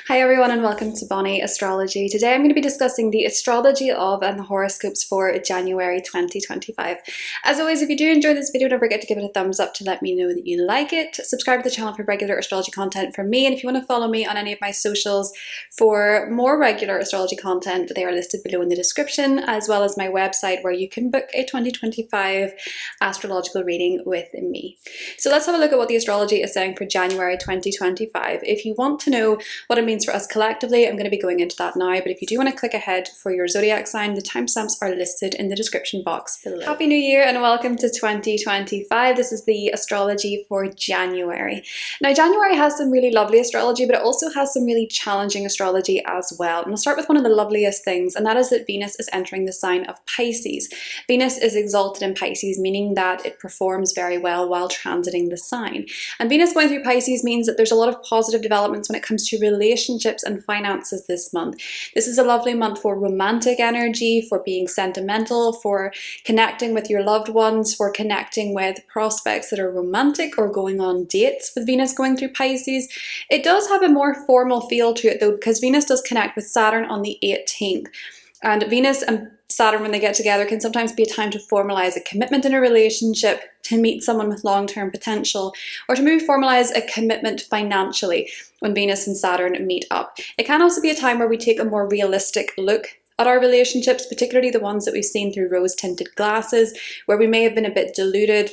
Hi everyone and welcome to Bonnie Astrology. Today I'm going to be discussing the astrology of and the horoscopes for January 2025. As always, if you do enjoy this video, don't forget to give it a thumbs up to let me know that you like it. Subscribe to the channel for regular astrology content from me, and if you want to follow me on any of my socials for more regular astrology content, they are listed below in the description, as well as my website where you can book a 2025 astrological reading with me. So let's have a look at what the astrology is saying for January 2025. If you want to know what it means for us collectively, I'm going to be going into that now, but if you do want to click ahead for your zodiac sign, the timestamps are listed in the description box below. Happy New Year and welcome to 2025. This is the astrology for January. Now, January has some really lovely astrology, but it also has some really challenging astrology as well. And I'll start with one of the loveliest things, and that is that Venus is entering the sign of Pisces. Venus is exalted in Pisces, meaning that it performs very well while transiting the sign. And Venus going through Pisces means that there's a lot of positive developments when it comes to relationships and finances this month. This is a lovely month for romantic energy, for being sentimental, for connecting with your loved ones, for connecting with prospects that are romantic or going on dates with Venus going through Pisces. It does have a more formal feel to it though, because Venus does connect with Saturn on the 18th. And Venus and Saturn, when they get together, can sometimes be a time to formalize a commitment in a relationship, to meet someone with long-term potential, or to maybe formalize a commitment financially when Venus and Saturn meet up. It can also be a time where we take a more realistic look at our relationships, particularly the ones that we've seen through rose-tinted glasses, where we may have been a bit deluded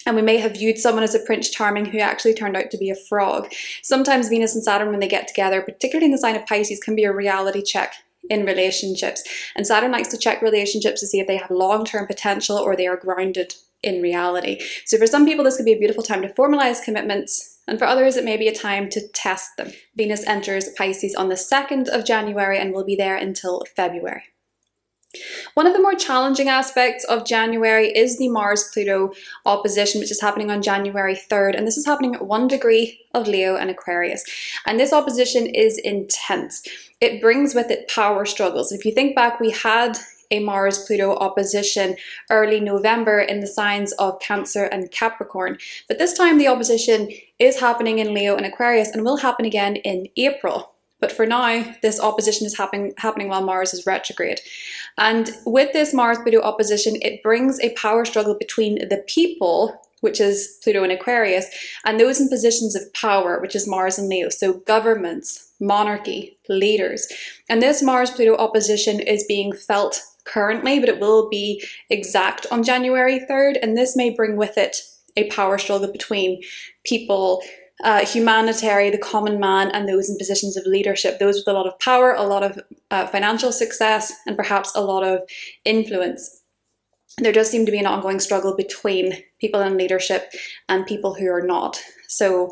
and we may have viewed someone as a Prince Charming who actually turned out to be a frog. Sometimes Venus and Saturn, when they get together, particularly in the sign of Pisces, can be a reality check in relationships. And Saturn likes to check relationships to see if they have long-term potential or they are grounded in reality. So for some people, this could be a beautiful time to formalize commitments, and for others, it may be a time to test them. Venus enters Pisces on the 2nd of January and will be there until February. One of the more challenging aspects of January is the Mars-Pluto opposition, which is happening on January 3rd, and this is happening at 1 degree of Leo and Aquarius. And this opposition is intense. It brings with it power struggles. If you think back, we had a Mars-Pluto opposition early November in the signs of Cancer and Capricorn, but this time the opposition is happening in Leo and Aquarius and will happen again in April. But for now, this opposition is happening while Mars is retrograde. And with this Mars-Pluto opposition, it brings a power struggle between the people, which is Pluto and Aquarius, and those in positions of power, which is Mars and Leo. So governments, monarchy, leaders. And this Mars-Pluto opposition is being felt currently, but it will be exact on January 3rd. And this may bring with it a power struggle between people, humanitarian, the common man, and those in positions of leadership, those with a lot of power, a lot of financial success, and perhaps a lot of influence. There does seem to be an ongoing struggle between people in leadership and people who are not. So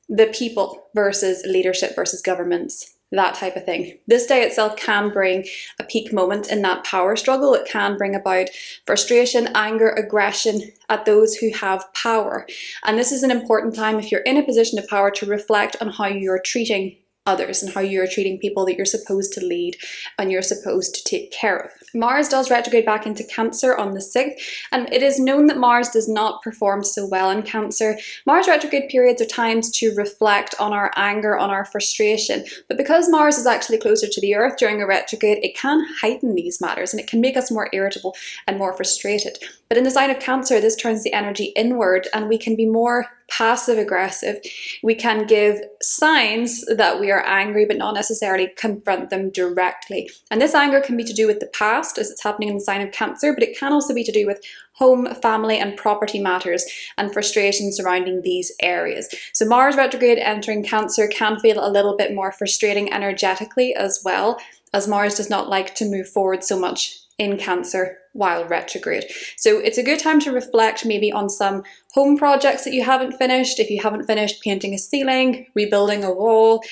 the people versus leadership versus governments, that type of thing. This day itself can bring a peak moment in that power struggle. It can bring about frustration, anger, aggression at those who have power. And this is an important time, if you're in a position of power, to reflect on how you're treating others and how you're treating people that you're supposed to lead and you're supposed to take care of. Mars does retrograde back into Cancer on the 6th, and it is known that Mars does not perform so well in Cancer. Mars retrograde periods are times to reflect on our anger, on our frustration, but because Mars is actually closer to the Earth during a retrograde, it can heighten these matters and it can make us more irritable and more frustrated. But in the sign of Cancer, this turns the energy inward and we can be more passive aggressive. We can give signs that we are angry, but not necessarily confront them directly. And this anger can be to do with the past, as it's happening in the sign of Cancer, but it can also be to do with home, family, and property matters and frustration surrounding these areas. So Mars retrograde entering Cancer can feel a little bit more frustrating energetically as well, as Mars does not like to move forward so much in Cancer while retrograde. So it's a good time to reflect maybe on some home projects that you haven't finished. If you haven't finished painting a ceiling, rebuilding a wall,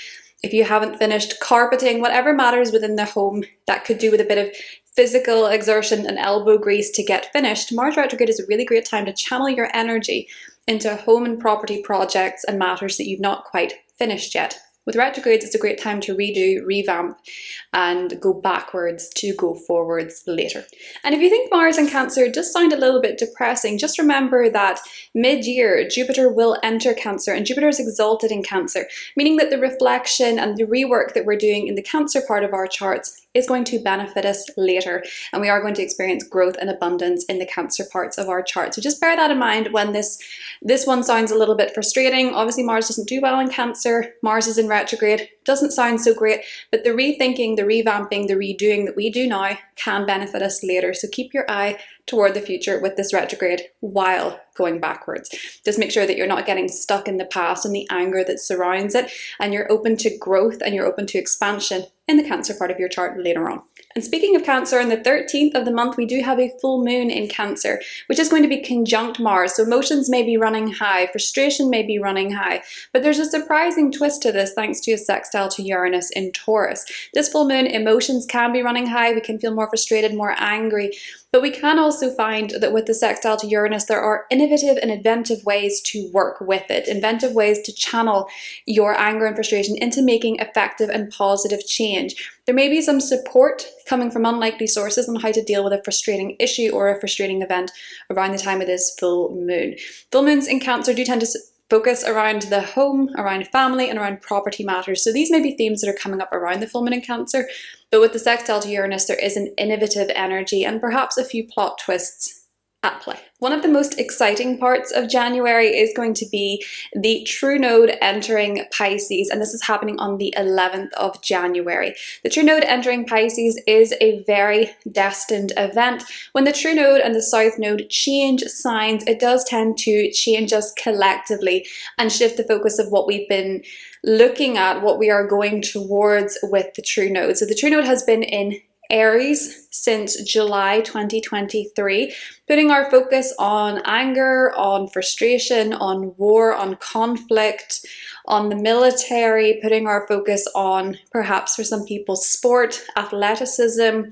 if you haven't finished carpeting, whatever matters within the home that could do with a bit of physical exertion and elbow grease to get finished, Mars retrograde is a really great time to channel your energy into home and property projects and matters that you've not quite finished yet. With retrogrades, it's a great time to redo, revamp, and go backwards to go forwards later. And if you think Mars in Cancer does sound a little bit depressing, just remember that mid-year, Jupiter will enter Cancer, and Jupiter is exalted in Cancer, meaning that the reflection and the rework that we're doing in the Cancer part of our charts is going to benefit us later, and we are going to experience growth and abundance in the Cancer parts of our chart. So just bear that in mind when this one sounds a little bit frustrating. Obviously Mars doesn't do well in Cancer, Mars is in retrograde, doesn't sound so great, but the rethinking, the revamping, the redoing that we do now can benefit us later. So keep your eye toward the future with this retrograde while going backwards. Just make sure that you're not getting stuck in the past and the anger that surrounds it, and you're open to growth and you're open to expansion in the Cancer part of your chart later on. And speaking of Cancer, on the 13th of the month, we do have a full moon in Cancer, which is going to be conjunct Mars. So emotions may be running high, frustration may be running high, but there's a surprising twist to this thanks to a sextile to Uranus in Taurus. This full moon, emotions can be running high, we can feel more frustrated, more angry, but we can also find that with the sextile to Uranus, there are innovative and inventive ways to work with it, inventive ways to channel your anger and frustration into making effective and positive change. There may be some support coming from unlikely sources on how to deal with a frustrating issue or a frustrating event around the time of this full moon. Full moons in Cancer do tend to focus around the home, around family, and around property matters. So these may be themes that are coming up around the full moon in Cancer, but with the sextile to Uranus, there is an innovative energy and perhaps a few plot twists at play. One of the most exciting parts of January is going to be the true node entering Pisces, and this is happening on the 11th of January. The true node entering Pisces is a very destined event. When the true node and the south node change signs, it does tend to change us collectively and shift the focus of what we've been looking at, what we are going towards with the true node. So the true node has been in Aries since July 2023, putting our focus on anger, on frustration, on war, on conflict, on the military, putting our focus on perhaps for some people sport, athleticism,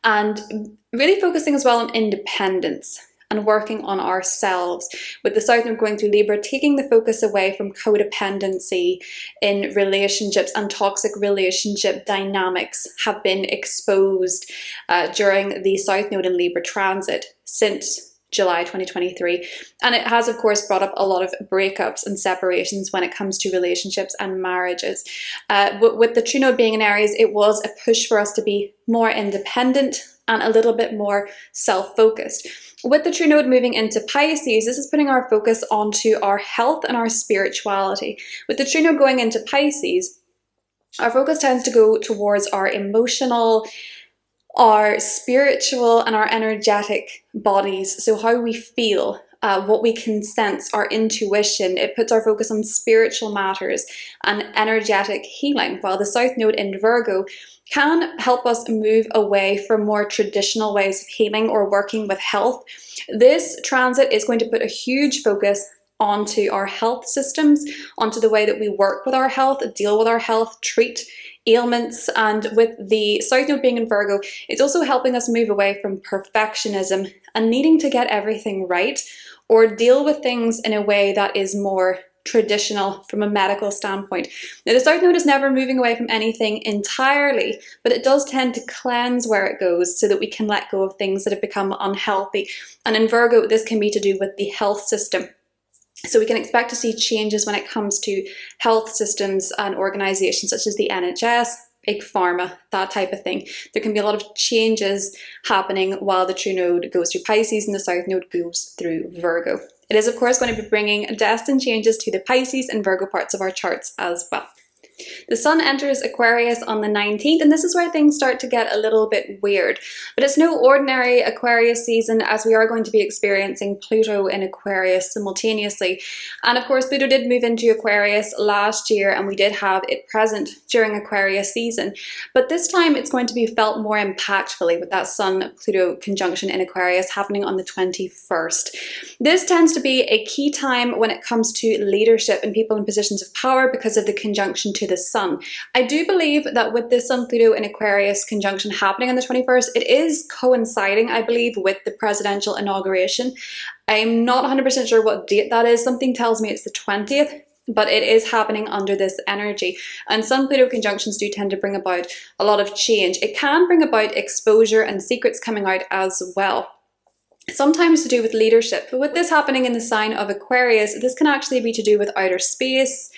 and really focusing as well on independence and working on ourselves. With the South Node going through Libra, taking the focus away from codependency in relationships, and toxic relationship dynamics have been exposed during the South Node in Libra transit since July 2023. And it has, of course, brought up a lot of breakups and separations when it comes to relationships and marriages. With the true node being in Aries, it was a push for us to be more independent and a little bit more self-focused. With the true node moving into Pisces, this is putting our focus onto our health and our spirituality. With the true node going into Pisces, our focus tends to go towards our emotional, our spiritual, and our energetic bodies. So how we feel, what we can sense, our intuition. It puts our focus on spiritual matters and energetic healing, while the South Node in Virgo can help us move away from more traditional ways of healing or working with health. This transit is going to put a huge focus onto our health systems, onto the way that we work with our health, deal with our health, treat ailments. And with the South Node being in Virgo, it's also helping us move away from perfectionism and needing to get everything right, or deal with things in a way that is more traditional from a medical standpoint. Now, the South Node is never moving away from anything entirely, but it does tend to cleanse where it goes so that we can let go of things that have become unhealthy. And in Virgo, this can be to do with the health system. So we can expect to see changes when it comes to health systems and organizations such as the NHS, Big Pharma, that type of thing. There can be a lot of changes happening while the true node goes through Pisces and the South Node goes through Virgo. It is, of course, going to be bringing destined changes to the Pisces and Virgo parts of our charts as well. The Sun enters Aquarius on the 19th, and this is where things start to get a little bit weird. But it's no ordinary Aquarius season, as we are going to be experiencing Pluto in Aquarius simultaneously. And of course, Pluto did move into Aquarius last year, and we did have it present during Aquarius season. But this time it's going to be felt more impactfully with that Sun-Pluto conjunction in Aquarius happening on the 21st. This tends to be a key time when it comes to leadership and people in positions of power because of the conjunction to the Sun. I do believe that with this Sun-Pluto in Aquarius conjunction happening on the 21st, it is coinciding, I believe, with the presidential inauguration. I'm not 100% sure what date that is. Something tells me it's the 20th. but it is happening under this energy. And Sun Pluto conjunctions do tend to bring about a lot of change. It can bring about exposure and secrets coming out as well, sometimes to do with leadership. But with this happening in the sign of Aquarius, this can actually be to do with outer space,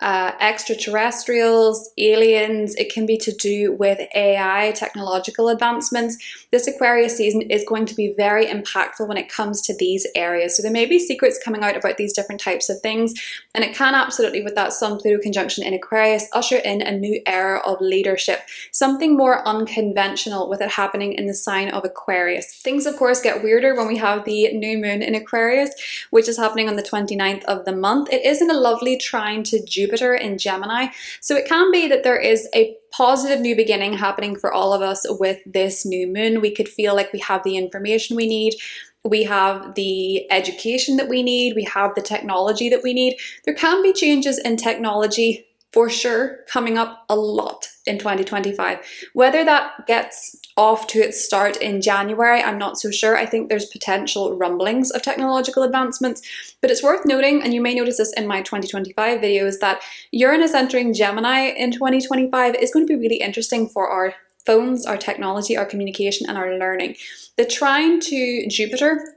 extraterrestrials, aliens. It can be to do with AI, technological advancements. This Aquarius season is going to be very impactful when it comes to these areas. So there may be secrets coming out about these different types of things, and it can absolutely, with that Sun-Pluto conjunction in Aquarius, usher in a new era of leadership, something more unconventional with it happening in the sign of Aquarius. Things, of course, get weirder when we have the new moon in Aquarius, which is happening on the 29th of the month. It is in a lovely trine to Jupiter in Gemini, so it can be that there is a positive new beginning happening for all of us with this new moon. We could feel like we have the information we need, we have the education that we need, we have the technology that we need. There can be changes in technology for sure coming up a lot in 2025. Whether that gets off to its start in January, I'm not so sure. I think there's potential rumblings of technological advancements, but it's worth noting, and you may notice this in my 2025 videos, that Uranus entering Gemini in 2025 is going to be really interesting for our phones, our technology, our communication, and our learning. The trine to Jupiter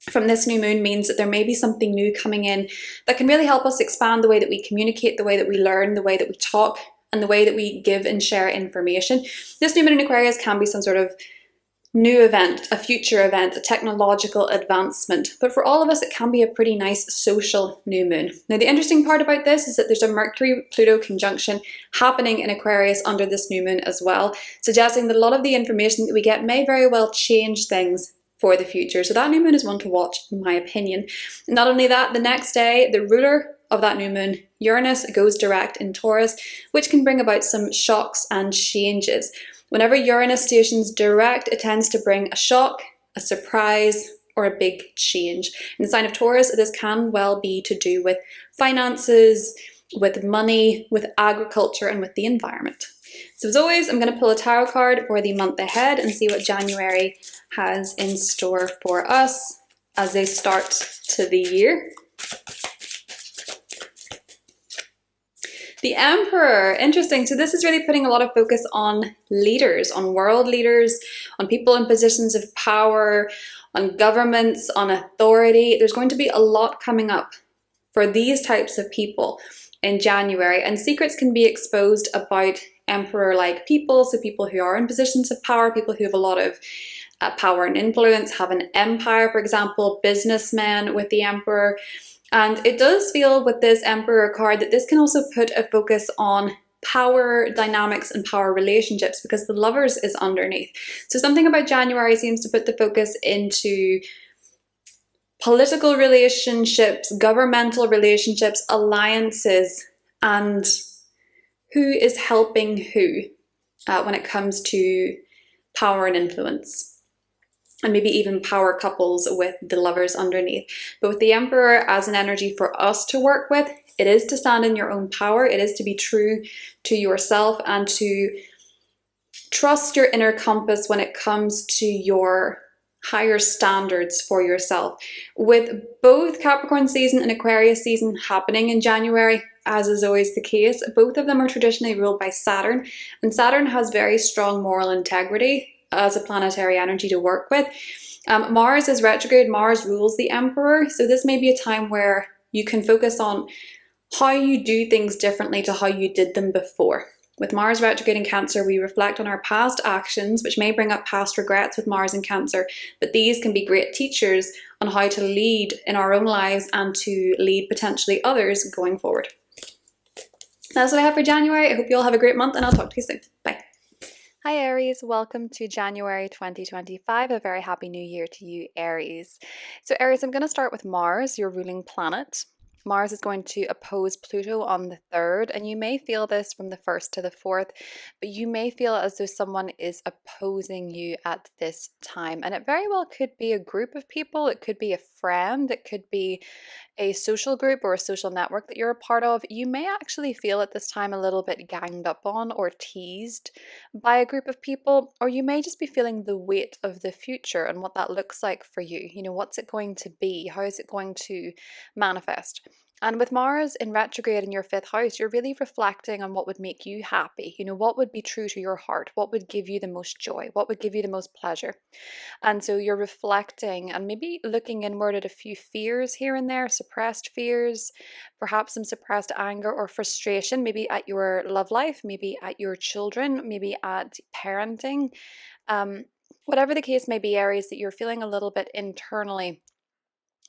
from this new moon means that there may be something new coming in that can really help us expand the way that we communicate, the way that we learn, the way that we talk, and the way that we give and share information. This new moon in Aquarius can be some sort of new event, a future event, a technological advancement. But for all of us, it can be a pretty nice social new moon. Now, the interesting part about this is that there's a Mercury-Pluto conjunction happening in Aquarius under this new moon as well, suggesting that a lot of the information that we get may very well change things for the future. So that new moon is one to watch, in my opinion. Not only that, the next day, the ruler of that new moon, Uranus, goes direct in Taurus, which can bring about some shocks and changes. Whenever Uranus stations direct, it tends to bring a shock, a surprise, or a big change. In the sign of Taurus, this can well be to do with finances, with money, with agriculture, and with the environment. So as always, I'm going to pull a tarot card for the month ahead and see what January has in store for us as a start to the year. The Emperor, interesting. So this is really putting a lot of focus on leaders, on world leaders, on people in positions of power, on governments, on authority. There's going to be a lot coming up for these types of people in January, and secrets can be exposed about Emperor-like people, so people who are in positions of power, people who have a lot of power and influence, have an empire, for example, businessmen with the Emperor. And it does feel with this Emperor card that this can also put a focus on power dynamics and power relationships, because the Lovers is underneath. So something about January seems to put the focus into political relationships, governmental relationships, alliances, and who is helping who when it comes to power and influence. And maybe even power couples with the Lovers underneath. But with the Emperor as an energy for us to work with, it is to stand in your own power. It is to be true to yourself and to trust your inner compass when it comes to your higher standards for yourself. With both Capricorn season and Aquarius season happening in January, as is always the case, both of them are traditionally ruled by Saturn, and Saturn has very strong moral integrity as a planetary energy to work with. Mars is retrograde, Mars rules the Emperor, so this may be a time where you can focus on how you do things differently to how you did them before. With Mars retrograde in Cancer, we reflect on our past actions, which may bring up past regrets with Mars in Cancer, but these can be great teachers on how to lead in our own lives and to lead potentially others going forward. That's what I have for January. I hope you all have a great month, and I'll talk to you soon. Bye. Hi Aries, welcome to January 2025. A very happy new year to you, Aries. So Aries, I'm going to start with Mars, your ruling planet. Mars is going to oppose Pluto on the 3rd, and you may feel this from the 1st to the 4th, but you may feel as though someone is opposing you at this time. And it very well could be a group of people, it could be a friend, it could be a social group or a social network that you're a part of. You may actually feel at this time a little bit ganged up on or teased by a group of people, or you may just be feeling the weight of the future and what that looks like for you. You know, what's it going to be? How is it going to manifest? And with Mars in retrograde in your fifth house, you're really reflecting on what would make you happy. What would be true to your heart? What would give you the most joy? What would give you the most pleasure? And so you're reflecting and maybe looking inward at a few fears here and there, suppressed fears, perhaps some suppressed anger or frustration, maybe at your love life, maybe at your children, maybe at parenting. Um, Whatever the case may be, Aries, that you're feeling a little bit internally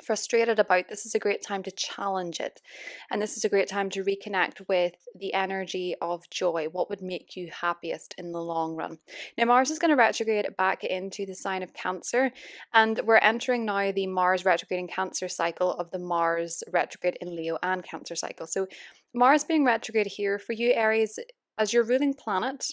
frustrated about, this is a great time to challenge it. And this is a great time to reconnect with the energy of joy. What would make you happiest in the long run? Now, Mars is going to retrograde back into the sign of Cancer, and we're entering now the Mars retrograde in Cancer cycle of the Mars retrograde in Leo and Cancer cycle. So, Mars being retrograde here for you, Aries, as your ruling planet,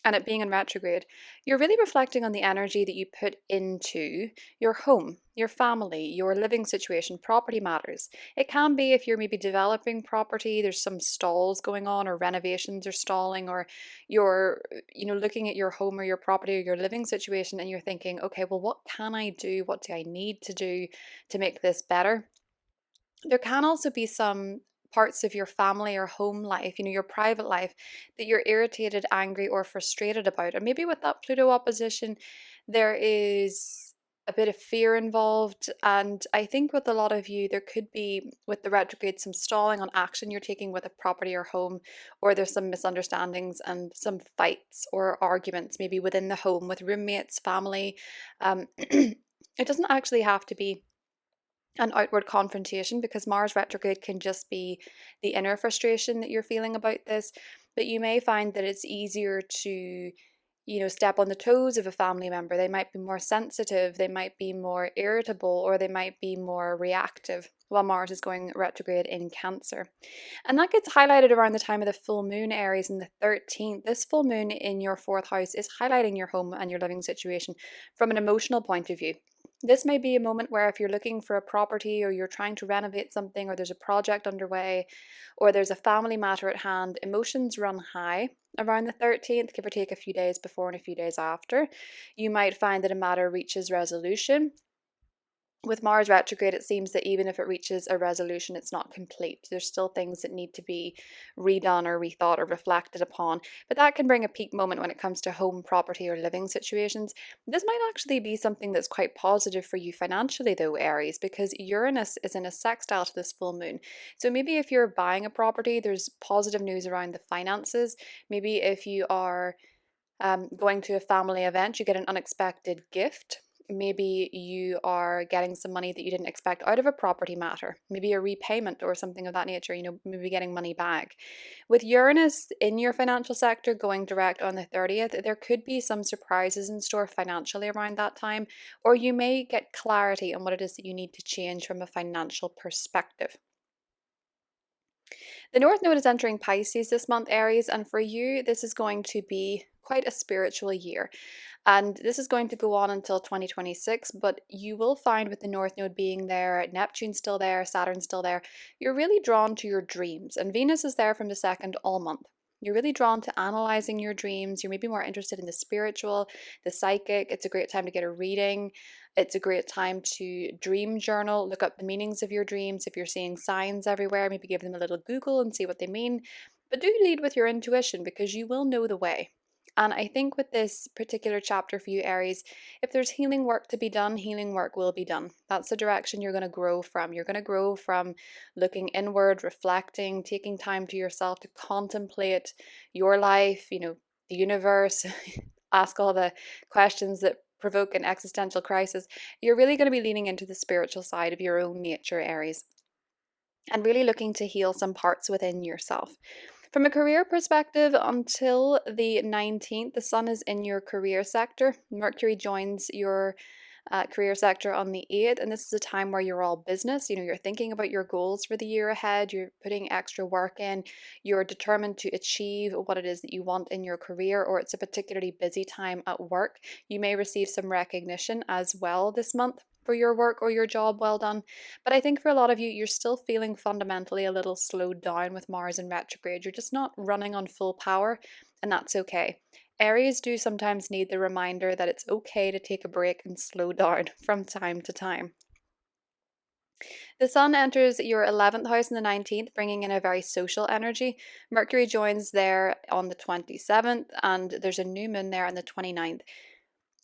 and it being in retrograde, you're really reflecting on the energy that you put into your home, your family, your living situation, property matters. It can be if you're maybe developing property, there's some stalls going on or renovations are stalling, or you're, looking at your home or your property or your living situation and you're thinking, okay, well, what can I do? What do I need to do to make this better? There can also be some parts of your family or home life, your private life, that you're irritated, angry, or frustrated about. And maybe with that Pluto opposition, there is a bit of fear involved. And I think with a lot of you, there could be, with the retrograde, some stalling on action you're taking with a property or home, or there's some misunderstandings and some fights or arguments, maybe within the home with roommates, family. It doesn't actually have to be an outward confrontation, because Mars retrograde can just be the inner frustration that you're feeling about this. But you may find that it's easier to, step on the toes of a family member. They might be more sensitive, they might be more irritable, or they might be more reactive while Mars is going retrograde in Cancer. And that gets highlighted around the time of the full moon, Aries, in the 13th. This full moon in your fourth house is highlighting your home and your living situation from an emotional point of view. This may be a moment where, if you're looking for a property or you're trying to renovate something, or there's a project underway, or there's a family matter at hand, emotions run high around the 13th, give or take a few days before and a few days after. You might find that a matter reaches resolution. With Mars retrograde, it seems that even if it reaches a resolution, it's not complete. There's still things that need to be redone or rethought or reflected upon. But that can bring a peak moment when it comes to home, property, or living situations. This might actually be something that's quite positive for you financially, though, Aries, because Uranus is in a sextile to this full moon. So maybe if you're buying a property, there's positive news around the finances. Maybe if you are going to a family event, you get an unexpected gift. Maybe you are getting some money that you didn't expect out of a property matter, maybe a repayment or something of that nature, maybe getting money back. With Uranus in your financial sector going direct on the 30th, there could be some surprises in store financially around that time, or you may get clarity on what it is that you need to change from a financial perspective. The North Node is entering Pisces this month, Aries, and for you, this is going to be quite a spiritual year. And this is going to go on until 2026, but you will find with the North Node being there, Neptune's still there, Saturn's still there, you're really drawn to your dreams. And Venus is there from the 2nd all month. You're really drawn to analyzing your dreams. You're maybe more interested in the spiritual, the psychic. It's a great time to get a reading. It's a great time to dream journal, look up the meanings of your dreams. If you're seeing signs everywhere, maybe give them a little Google and see what they mean. But do lead with your intuition, because you will know the way. And I think with this particular chapter for you, Aries, if there's healing work to be done, healing work will be done. That's the direction you're going to grow from. You're going to grow from looking inward, reflecting, taking time to yourself to contemplate your life, the universe, ask all the questions that provoke an existential crisis. You're really going to be leaning into the spiritual side of your own nature, Aries, and really looking to heal some parts within yourself. From a career perspective, until the 19th, the sun is in your career sector. Mercury joins your career sector on the 8th, and this is a time where you're all business. You're thinking about your goals for the year ahead, you're putting extra work in, you're determined to achieve what it is that you want in your career, or it's a particularly busy time at work. You may receive some recognition as well this month for your work or your job well done. But I think for a lot of you, you're still feeling fundamentally a little slowed down with Mars in retrograde. You're just not running on full power, and that's okay. Aries do sometimes need the reminder that it's okay to take a break and slow down from time to time. The Sun enters your 11th house in the 19th, bringing in a very social energy. Mercury joins there on the 27th, and there's a new moon there on the 29th.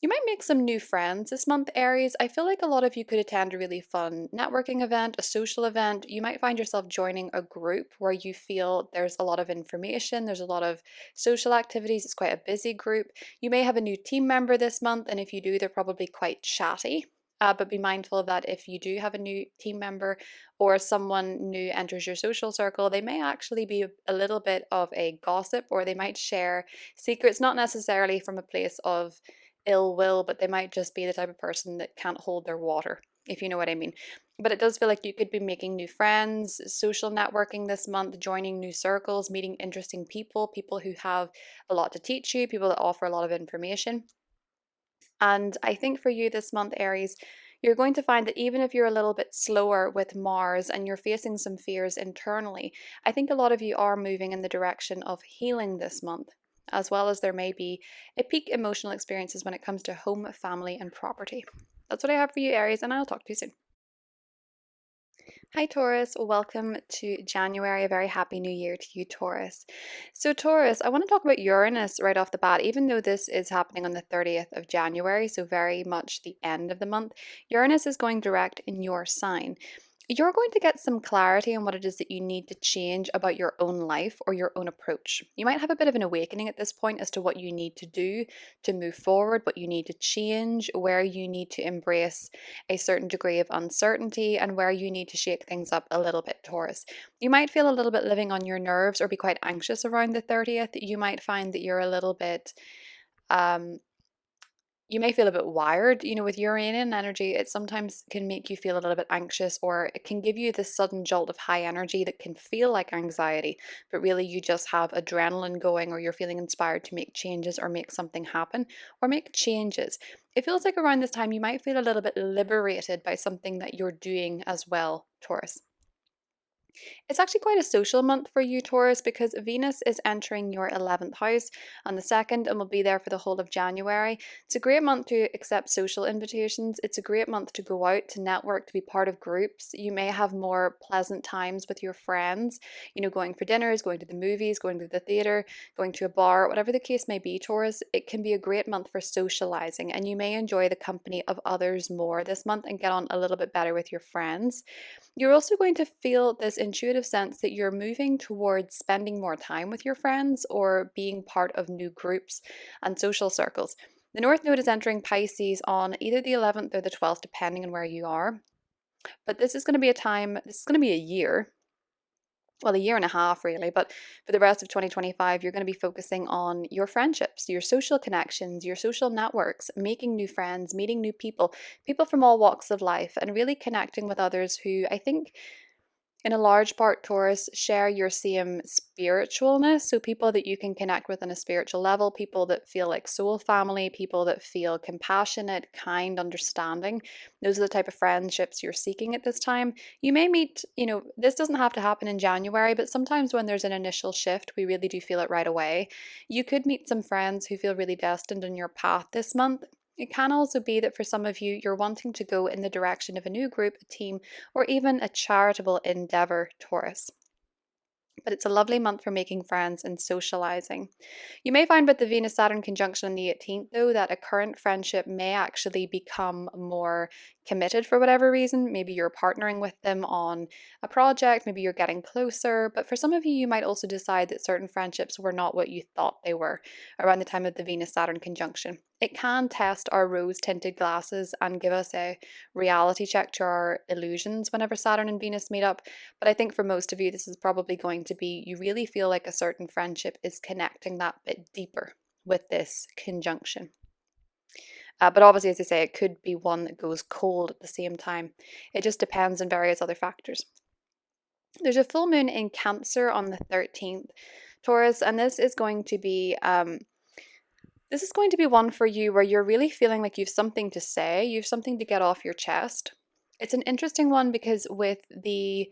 You might make some new friends this month, Aries. I feel like a lot of you could attend a really fun networking event, a social event. You might find yourself joining a group where you feel there's a lot of information, there's a lot of social activities. It's quite a busy group. You may have a new team member this month, and if you do, they're probably quite chatty. But be mindful that if you do have a new team member or someone new enters your social circle, they may actually be a little bit of a gossip, or they might share secrets, not necessarily from a place of ill will, but they might just be the type of person that can't hold their water, if you know what I mean. But it does feel like you could be making new friends, social networking this month, joining new circles, meeting interesting people, people who have a lot to teach you, people that offer a lot of information. And I think for you this month, Aries, you're going to find that even if you're a little bit slower with Mars and you're facing some fears internally, I think a lot of you are moving in the direction of healing this month, as well as there may be a peak emotional experiences when it comes to home, family, and property. That's what I have for you, Aries, and I'll talk to you soon. Hi, Taurus. Welcome to January. A very happy new year to you, Taurus. So, Taurus, I want to talk about Uranus right off the bat. Even though this is happening on the 30th of January, so very much the end of the month, Uranus is going direct in your sign. You're going to get some clarity on what it is that you need to change about your own life or your own approach. You might have a bit of an awakening at this point as to what you need to do to move forward, what you need to change, where you need to embrace a certain degree of uncertainty, and where you need to shake things up a little bit, Taurus. You might feel a little bit living on your nerves or be quite anxious around the 30th. You might find that you're a little bit um, you may feel a bit wired. With Uranian energy, it sometimes can make you feel a little bit anxious, or it can give you this sudden jolt of high energy that can feel like anxiety, but really you just have adrenaline going, or you're feeling inspired to make changes or make something happen or make changes. It feels like around this time you might feel a little bit liberated by something that you're doing as well, Taurus. It's actually quite a social month for you, Taurus, because Venus is entering your 11th house on the 2nd and will be there for the whole of January. It's a great month to accept social invitations. It's a great month to go out, to network, to be part of groups. You may have more pleasant times with your friends, going for dinners, going to the movies, going to the theater, going to a bar, whatever the case may be, Taurus. It can be a great month for socializing, and you may enjoy the company of others more this month and get on a little bit better with your friends. You're also going to feel this intuitive sense that you're moving towards spending more time with your friends or being part of new groups and social circles. The North Node is entering Pisces on either the 11th or the 12th, depending on where you are. But this is going to be this is going to be a year, well, a year and a half really, but for the rest of 2025, you're going to be focusing on your friendships, your social connections, your social networks, making new friends, meeting new people, people from all walks of life, and really connecting with others who I think in a large part, Taurus, share your same spiritualness. So, people that you can connect with on a spiritual level, people that feel like soul family, people that feel compassionate, kind, understanding. Those are the type of friendships you're seeking at this time. You may meet, this doesn't have to happen in January, but sometimes when there's an initial shift, we really do feel it right away. You could meet some friends who feel really destined in your path this month. It can also be that for some of you, you're wanting to go in the direction of a new group, a team, or even a charitable endeavor, Taurus. But it's a lovely month for making friends and socializing. You may find with the Venus Saturn conjunction on the 18th, though, that a current friendship may actually become more committed for whatever reason. Maybe you're partnering with them on a project, maybe you're getting closer. But for some of you, you might also decide that certain friendships were not what you thought they were around the time of the Venus Saturn conjunction. It can test our rose tinted glasses and give us a reality check to our illusions whenever Saturn and Venus meet up. But I think for most of you, this is probably going to be you really feel like a certain friendship is connecting that bit deeper with this conjunction. But obviously, as I say, it could be one that goes cold at the same time. It just depends on various other factors. There's a full moon in Cancer on the 13th, Taurus, and this is going to be one for you where you're really feeling like you've something to say, you've something to get off your chest. It's an interesting one because with the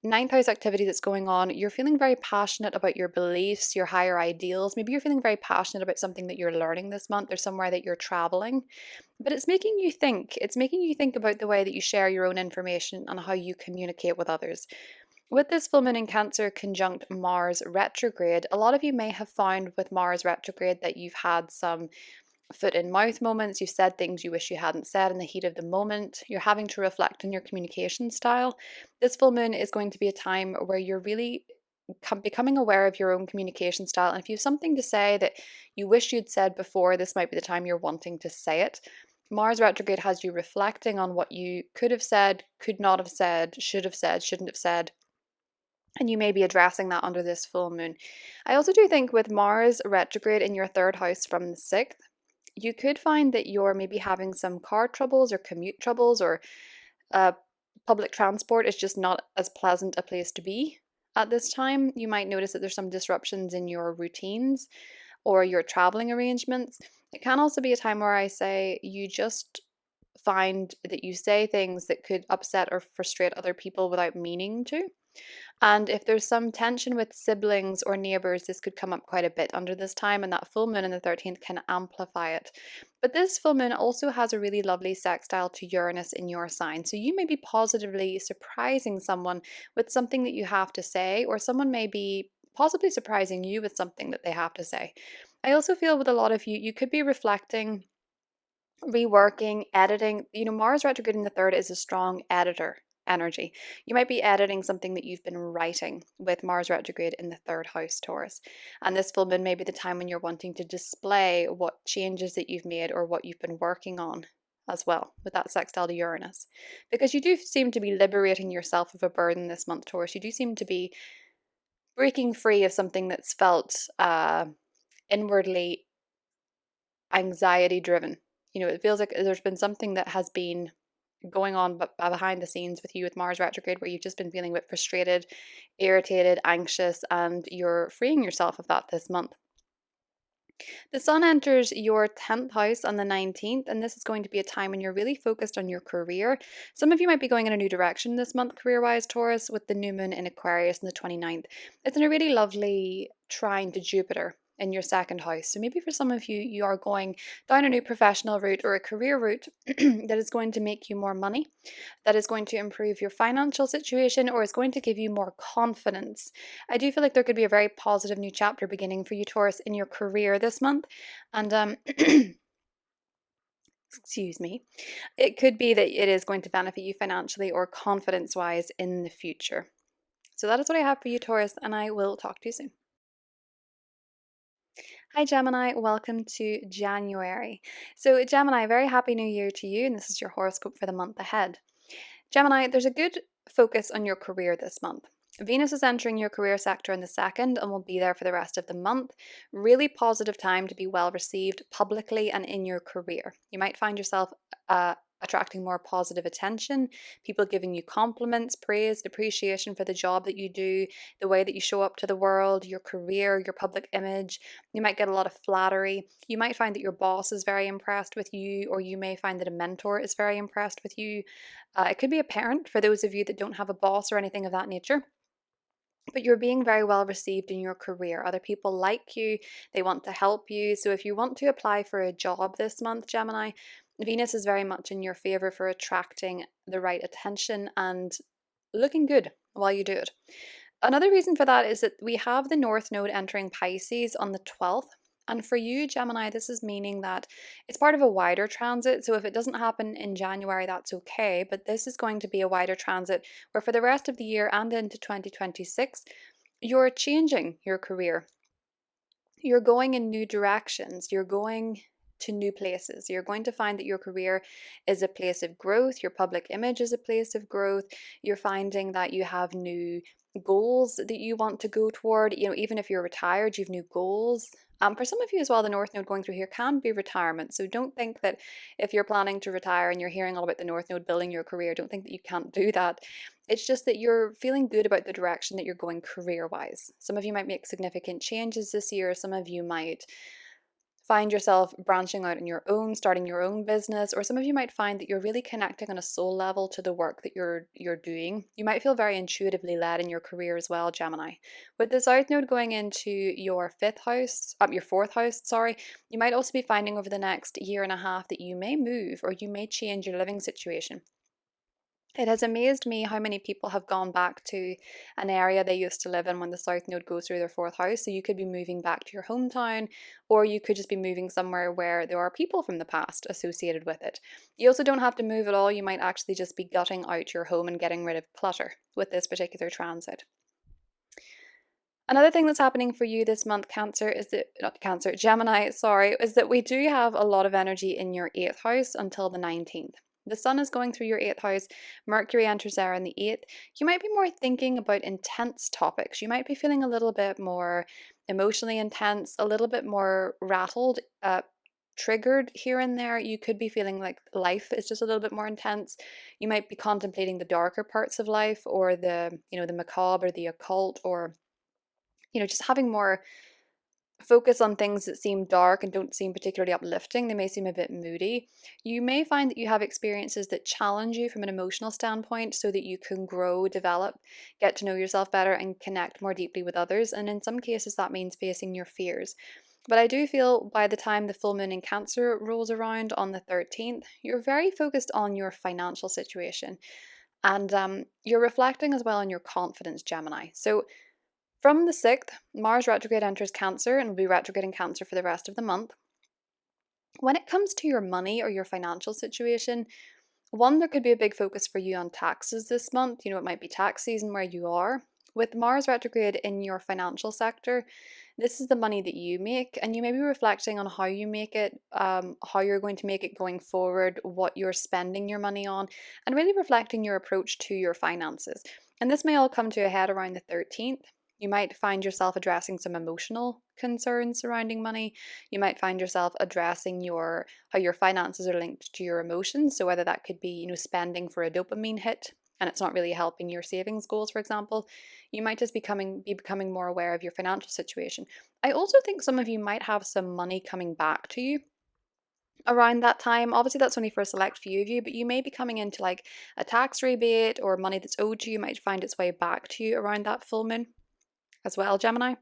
ninth house activity that's going on, you're feeling very passionate about your beliefs, your higher ideals. Maybe you're feeling very passionate about something that you're learning this month or somewhere that you're traveling. But it's making you think. It's making you think about the way that you share your own information and how you communicate with others. With this full moon in Cancer conjunct Mars retrograde, a lot of you may have found with Mars retrograde that you've had some foot in mouth moments. You've said things you wish you hadn't said in the heat of the moment. You're having to reflect on your communication style. This full moon is going to be a time where you're really becoming aware of your own communication style. And if you have something to say that you wish you'd said before, this might be the time you're wanting to say it. Mars retrograde has you reflecting on what you could have said, could not have said, should have said, shouldn't have said. And you may be addressing that under this full moon. I also do think with Mars retrograde in your third house from the 6th, you could find that you're maybe having some car troubles or commute troubles, or public transport is just not as pleasant a place to be at this time. You might notice that there's some disruptions in your routines or your traveling arrangements. It can also be a time where I say you just find that you say things that could upset or frustrate other people without meaning to. And if there's some tension with siblings or neighbors, this could come up quite a bit under this time, and that full moon on the 13th can amplify it. But this full moon also has a really lovely sextile to Uranus in your sign. So you may be positively surprising someone with something that you have to say, or someone may be possibly surprising you with something that they have to say. I also feel with a lot of you, you could be reflecting, reworking, editing. Mars retrograde in the 3rd is a strong editor energy. You might be editing something that you've been writing with Mars retrograde in the 3rd house, Taurus. And this full moon may be the time when you're wanting to display what changes that you've made or what you've been working on as well, with that sextile to Uranus. Because you do seem to be liberating yourself of a burden this month, Taurus. You do seem to be breaking free of something that's felt inwardly anxiety driven. It feels like there's been something that has been going on behind the scenes with you with Mars retrograde, where you've just been feeling a bit frustrated, irritated, anxious, and you're freeing yourself of that this month. The Sun enters your 10th house on the 19th, and this is going to be a time when you're really focused on your career. Some of you might be going in a new direction this month, career-wise, Taurus, with the new moon in Aquarius on the 29th. It's in a really lovely trine to Jupiter in your 2nd house. So maybe for some of you, you are going down a new professional route or a career route that is going to make you more money, that is going to improve your financial situation, or is going to give you more confidence. I do feel like there could be a very positive new chapter beginning for you, Taurus, in your career this month. And excuse me, it could be that it is going to benefit you financially or confidence-wise in the future. So that is what I have for you, Taurus, and I will talk to you soon. Hi Gemini, welcome to January. So Gemini, very happy new year to you, and this is your horoscope for the month ahead. Gemini, there's a good focus on your career this month. Venus is entering your career sector in the 2nd and will be there for the rest of the month. Really positive time to be well received publicly and in your career. You might find yourself attracting more positive attention, people giving you compliments, praise, appreciation for the job that you do, the way that you show up to the world, your career, your public image. You might get a lot of flattery. You might find that your boss is very impressed with you, or you may find that a mentor is very impressed with you. It could be a parent for those of you that don't have a boss or anything of that nature. But you're being very well received in your career. Other people like you, they want to help you. So if you want to apply for a job this month, Gemini, Venus is very much in your favor for attracting the right attention and looking good while you do it. Another reason for that is that we have the North Node entering Pisces on the 12th. And for you, Gemini, this is meaning that it's part of a wider transit. So if it doesn't happen in January, that's okay. But this is going to be a wider transit where for the rest of the year and into 2026, you're changing your career. You're going in new directions. You're going to new places. You're going to find that your career is a place of growth. Your public image is a place of growth. You're finding that you have new goals that you want to go toward. Even if you're retired, you have new goals. For some of you as well, the North Node going through here can be retirement. So don't think that if you're planning to retire and you're hearing all about the North Node building your career, don't think that you can't do that. It's just that you're feeling good about the direction that you're going career-wise. Some of you might make significant changes this year. Some of you might find yourself branching out on your own, starting your own business, or some of you might find that you're really connecting on a soul level to the work that you're doing. You might feel very intuitively led in your career as well, Gemini. With the South Node going into your your fourth house, sorry, you might also be finding over the next year and a half that you may move or you may change your living situation. It has amazed me how many people have gone back to an area they used to live in when the South Node goes through their fourth house. So you could be moving back to your hometown, or you could just be moving somewhere where there are people from the past associated with it. You also don't have to move at all. You might actually just be gutting out your home and getting rid of clutter with this particular transit. Another thing that's happening for you this month, Gemini, sorry, is that we do have a lot of energy in your 8th house until the 19th. The sun is going through your 8th house, Mercury enters there in the 8th. You might be more thinking about intense topics. You might be feeling a little bit more emotionally intense, a little bit more rattled, triggered here and there. You could be feeling like life is just a little bit more intense. You might be contemplating the darker parts of life, or the macabre or the occult, or just having more focus on things that seem dark and don't seem particularly uplifting. They may seem a bit moody. You may find that you have experiences that challenge you from an emotional standpoint so that you can grow, develop, get to know yourself better, and connect more deeply with others. And in some cases, that means facing your fears. But I do feel by the time the full moon in Cancer rolls around on the 13th, you're very focused on your financial situation. And you're reflecting as well on your confidence, Gemini. So from the 6th, Mars retrograde enters Cancer and will be retrograde in Cancer for the rest of the month. When it comes to your money or your financial situation, one, there could be a big focus for you on taxes this month. It might be tax season where you are. With Mars retrograde in your financial sector, this is the money that you make, and you may be reflecting on how you make it, how you're going to make it going forward, what you're spending your money on, and really reflecting your approach to your finances. And this may all come to a head around the 13th. You might find yourself addressing some emotional concerns surrounding money. You might find yourself addressing how your finances are linked to your emotions. So whether that could be, spending for a dopamine hit and it's not really helping your savings goals, for example, you might just be becoming more aware of your financial situation. I also think some of you might have some money coming back to you around that time. Obviously, that's only for a select few of you, but you may be coming into like a tax rebate or money that's owed to you might find its way back to you around that full moon as well, Gemini.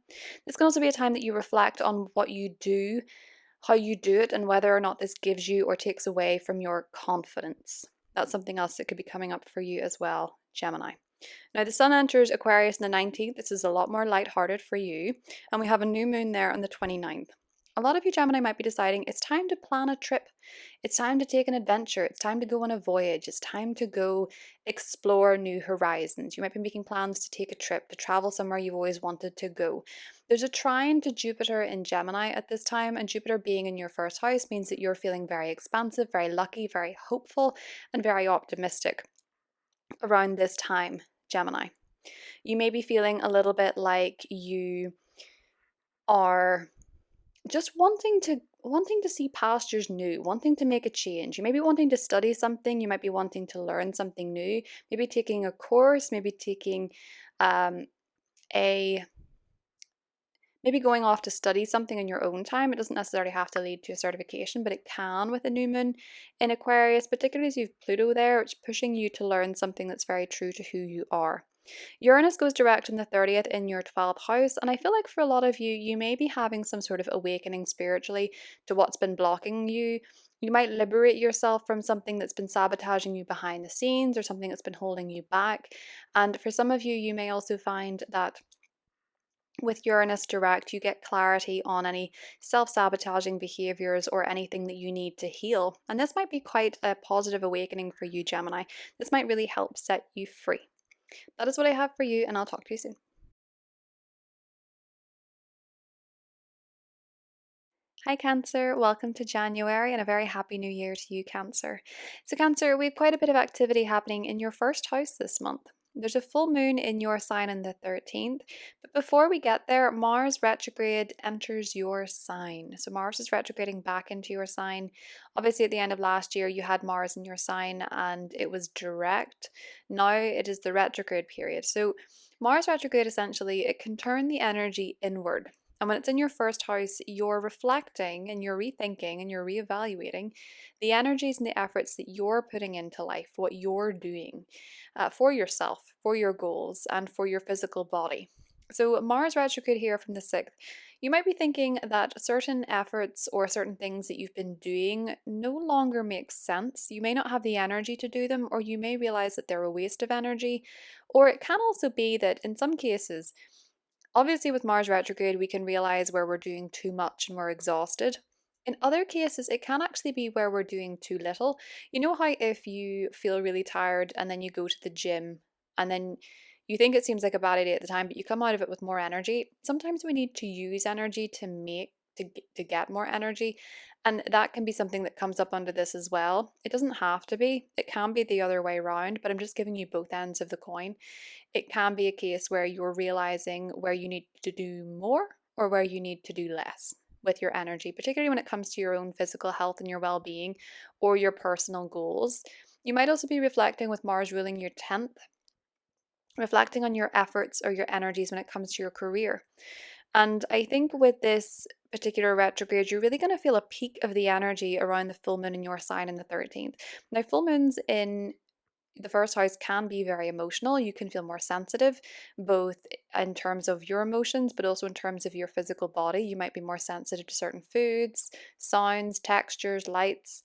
This can also be a time that you reflect on what you do, how you do it, and whether or not this gives you or takes away from your confidence. That's something else that could be coming up for you as well, Gemini. Now, the sun enters Aquarius on the 19th. This is a lot more lighthearted for you. And we have a new moon there on the 29th. A lot of you, Gemini, might be deciding it's time to plan a trip. It's time to take an adventure. It's time to go on a voyage. It's time to go explore new horizons. You might be making plans to take a trip, to travel somewhere you've always wanted to go. There's a trine to Jupiter in Gemini at this time, and Jupiter being in your first house means that you're feeling very expansive, very lucky, very hopeful, and very optimistic around this time, Gemini. You may be feeling a little bit like you are just wanting to see pastures new, wanting to make a change. You may be wanting to study something, you might be wanting to learn something new, maybe taking a course, maybe taking maybe going off to study something in your own time. It doesn't necessarily have to lead to a certification, but it can with a new moon in Aquarius, particularly as you've Pluto there, which is pushing you to learn something that's very true to who you are. Uranus goes direct on the 30th in your 12th house, and I feel like for a lot of you, you may be having some sort of awakening spiritually to what's been blocking you. You might liberate yourself from something that's been sabotaging you behind the scenes or something that's been holding you back. And for some of you, you may also find that with Uranus direct, you get clarity on any self-sabotaging behaviors or anything that you need to heal. And this might be quite a positive awakening for you, Gemini. This might really help set you free. That is what I have for you, and I'll talk to you soon. Hi Cancer, welcome to January and a very happy new year to you, Cancer. So Cancer, we have quite a bit of activity happening in your first house this month. There's a full moon in your sign on the 13th, but before we get there, Mars retrograde enters your sign. So Mars is retrograding back into your sign. Obviously at the end of last year, you had Mars in your sign and it was direct. Now it is the retrograde period. So Mars retrograde, essentially, it can turn the energy inward. And when it's in your first house, you're reflecting and you're rethinking and you're reevaluating the energies and the efforts that you're putting into life, what you're doing for yourself, for your goals, and for your physical body. So, Mars retrograde here from the 6th, you might be thinking that certain efforts or certain things that you've been doing no longer make sense. You may not have the energy to do them, or you may realize that they're a waste of energy. Or it can also be that in some cases, obviously, with Mars retrograde, we can realize where we're doing too much and we're exhausted. In other cases, it can actually be where we're doing too little. You know how if you feel really tired and then you go to the gym and then you think it seems like a bad idea at the time, but you come out of it with more energy. Sometimes we need to use energy to get more energy, and that can be something that comes up under this as well. It doesn't have to be. It can be the other way around, but I'm just giving you both ends of the coin. It can be a case where you're realizing where you need to do more or where you need to do less with your energy, particularly when it comes to your own physical health and your well being or your personal goals. You might also be reflecting with Mars ruling your 10th, reflecting on your efforts or your energies when it comes to your career. And I think with this particular retrograde, you're really going to feel a peak of the energy around the full moon in your sign in the 13th. Now, full moons in the first house can be very emotional. You can feel more sensitive, both in terms of your emotions, but also in terms of your physical body. You might be more sensitive to certain foods, sounds, textures, lights.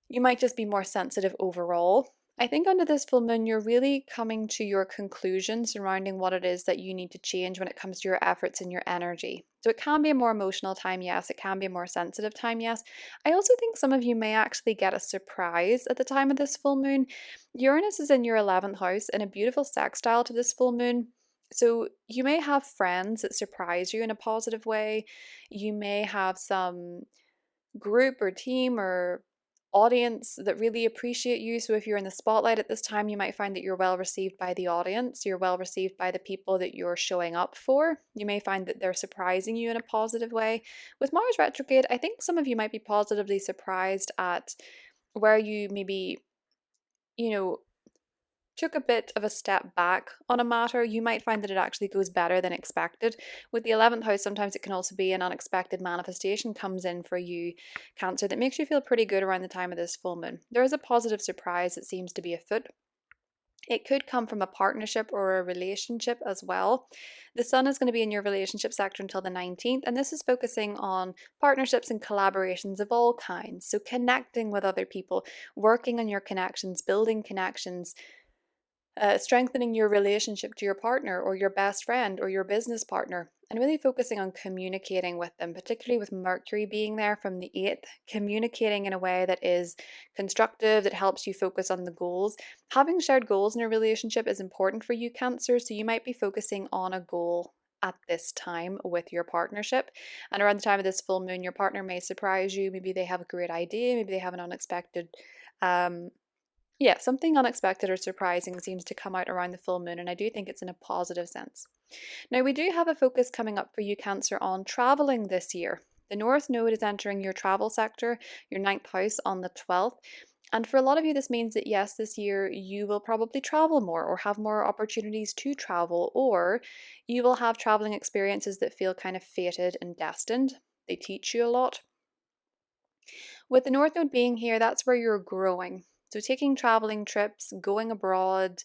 You might just be more sensitive overall. I think under this full moon, you're really coming to your conclusion surrounding what it is that you need to change when it comes to your efforts and your energy. So it can be a more emotional time, yes. It can be a more sensitive time, yes. I also think some of you may actually get a surprise at the time of this full moon. Uranus is in your 11th house in a beautiful sextile to this full moon. So you may have friends that surprise you in a positive way. You may have some group or team or audience that really appreciate you. So if you're in the spotlight at this time, you might find that you're well received by the audience, you're well received by the people that you're showing up for. You may find that they're surprising you in a positive way. With Mars retrograde, I think some of you might be positively surprised at where you maybe, you know, took a bit of a step back on a matter. You might find that it actually goes better than expected. With the 11th house, sometimes it can also be an unexpected manifestation comes in for you, Cancer, that makes you feel pretty good around the time of this full moon. There is a positive surprise that seems to be afoot. It could come from a partnership or a relationship as well. The sun is going to be in your relationship sector until the 19th, and this is focusing on partnerships and collaborations of all kinds. So, connecting with other people, working on your connections, building connections, strengthening your relationship to your partner or your best friend or your business partner, and really focusing on communicating with them, particularly with Mercury being there from the 8th, communicating in a way that is constructive, that helps you focus on the goals. Having shared goals in a relationship is important for you, Cancer, so you might be focusing on a goal at this time with your partnership. And around the time of this full moon, your partner may surprise you. Maybe they have a great idea, maybe they have an unexpected um, yeah, something unexpected or surprising seems to come out around the full moon, and I do think it's in a positive sense. Now, we do have a focus coming up for you, Cancer, on traveling this year. The North Node is entering your travel sector, your 9th house, on the 12th. And for a lot of you, this means that yes, this year you will probably travel more or have more opportunities to travel, or you will have traveling experiences that feel kind of fated and destined. They teach you a lot. With the North Node being here, that's where you're growing. So, taking traveling trips, going abroad,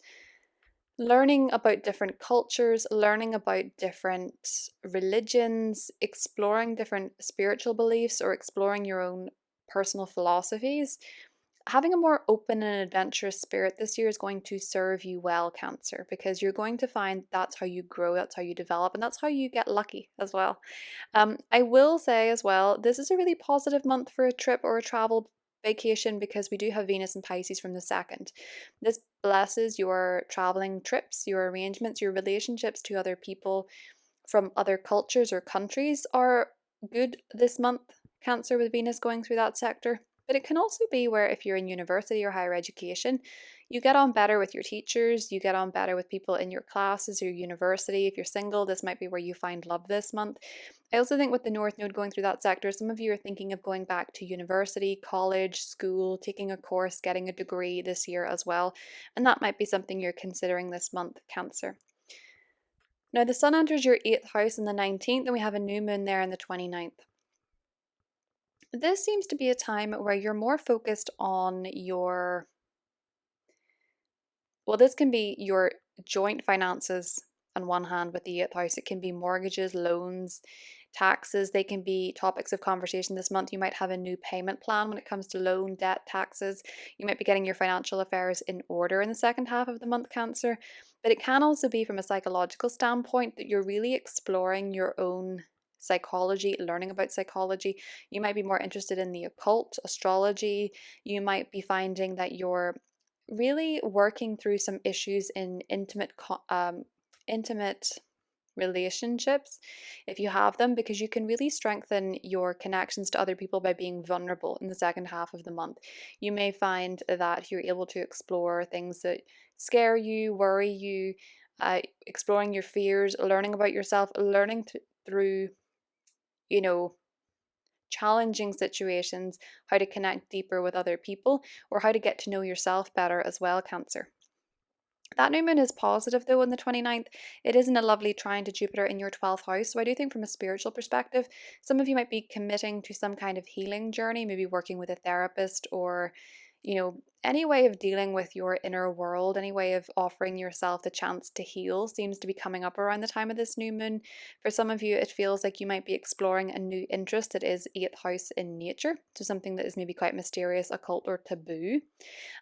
learning about different cultures, learning about different religions, exploring different spiritual beliefs, or exploring your own personal philosophies. Having a more open and adventurous spirit this year is going to serve you well, Cancer, because you're going to find that's how you grow, that's how you develop, and that's how you get lucky as well. I will say as well, this is a really positive month for a trip or a travel vacation because we do have Venus and Pisces from the 2nd. This blesses your traveling trips, your arrangements, your relationships to other people from other cultures or countries are good this month, Cancer, with Venus going through that sector. But it can also be where if you're in university or higher education, you get on better with your teachers, you get on better with people in your classes or university. If you're single, this might be where you find love this month. I also think with the North Node going through that sector, some of you are thinking of going back to university, college, school, taking a course, getting a degree this year as well. And that might be something you're considering this month, Cancer. Now, the sun enters your 8th house on the 19th, and we have a new moon there on the 29th. This seems to be a time where you're more focused on this can be your joint finances on one hand with the 8th house. It can be mortgages, loans, taxes. They can be topics of conversation this month. You might have a new payment plan when it comes to loan, debt, taxes. You might be getting your financial affairs in order in the second half of the month, Cancer. But it can also be from a psychological standpoint that you're really exploring your own psychology, learning about psychology. You might be more interested in the occult, astrology. You might be finding that you're really working through some issues in intimate relationships, if you have them, because you can really strengthen your connections to other people by being vulnerable in the second half of the month. You may find that you're able to explore things that scare you, worry you, exploring your fears, learning about yourself, learning through, you know, challenging situations, how to connect deeper with other people, or how to get to know yourself better as well, Cancer. That new moon is positive though on the 29th. It isn't a lovely trine to Jupiter in your 12th house. So I do think from a spiritual perspective, some of you might be committing to some kind of healing journey, maybe working with a therapist or, any way of dealing with your inner world, any way of offering yourself the chance to heal seems to be coming up around the time of this new moon. For some of you, it feels like you might be exploring a new interest that is 8th house in nature. So something that is maybe quite mysterious, occult, or taboo.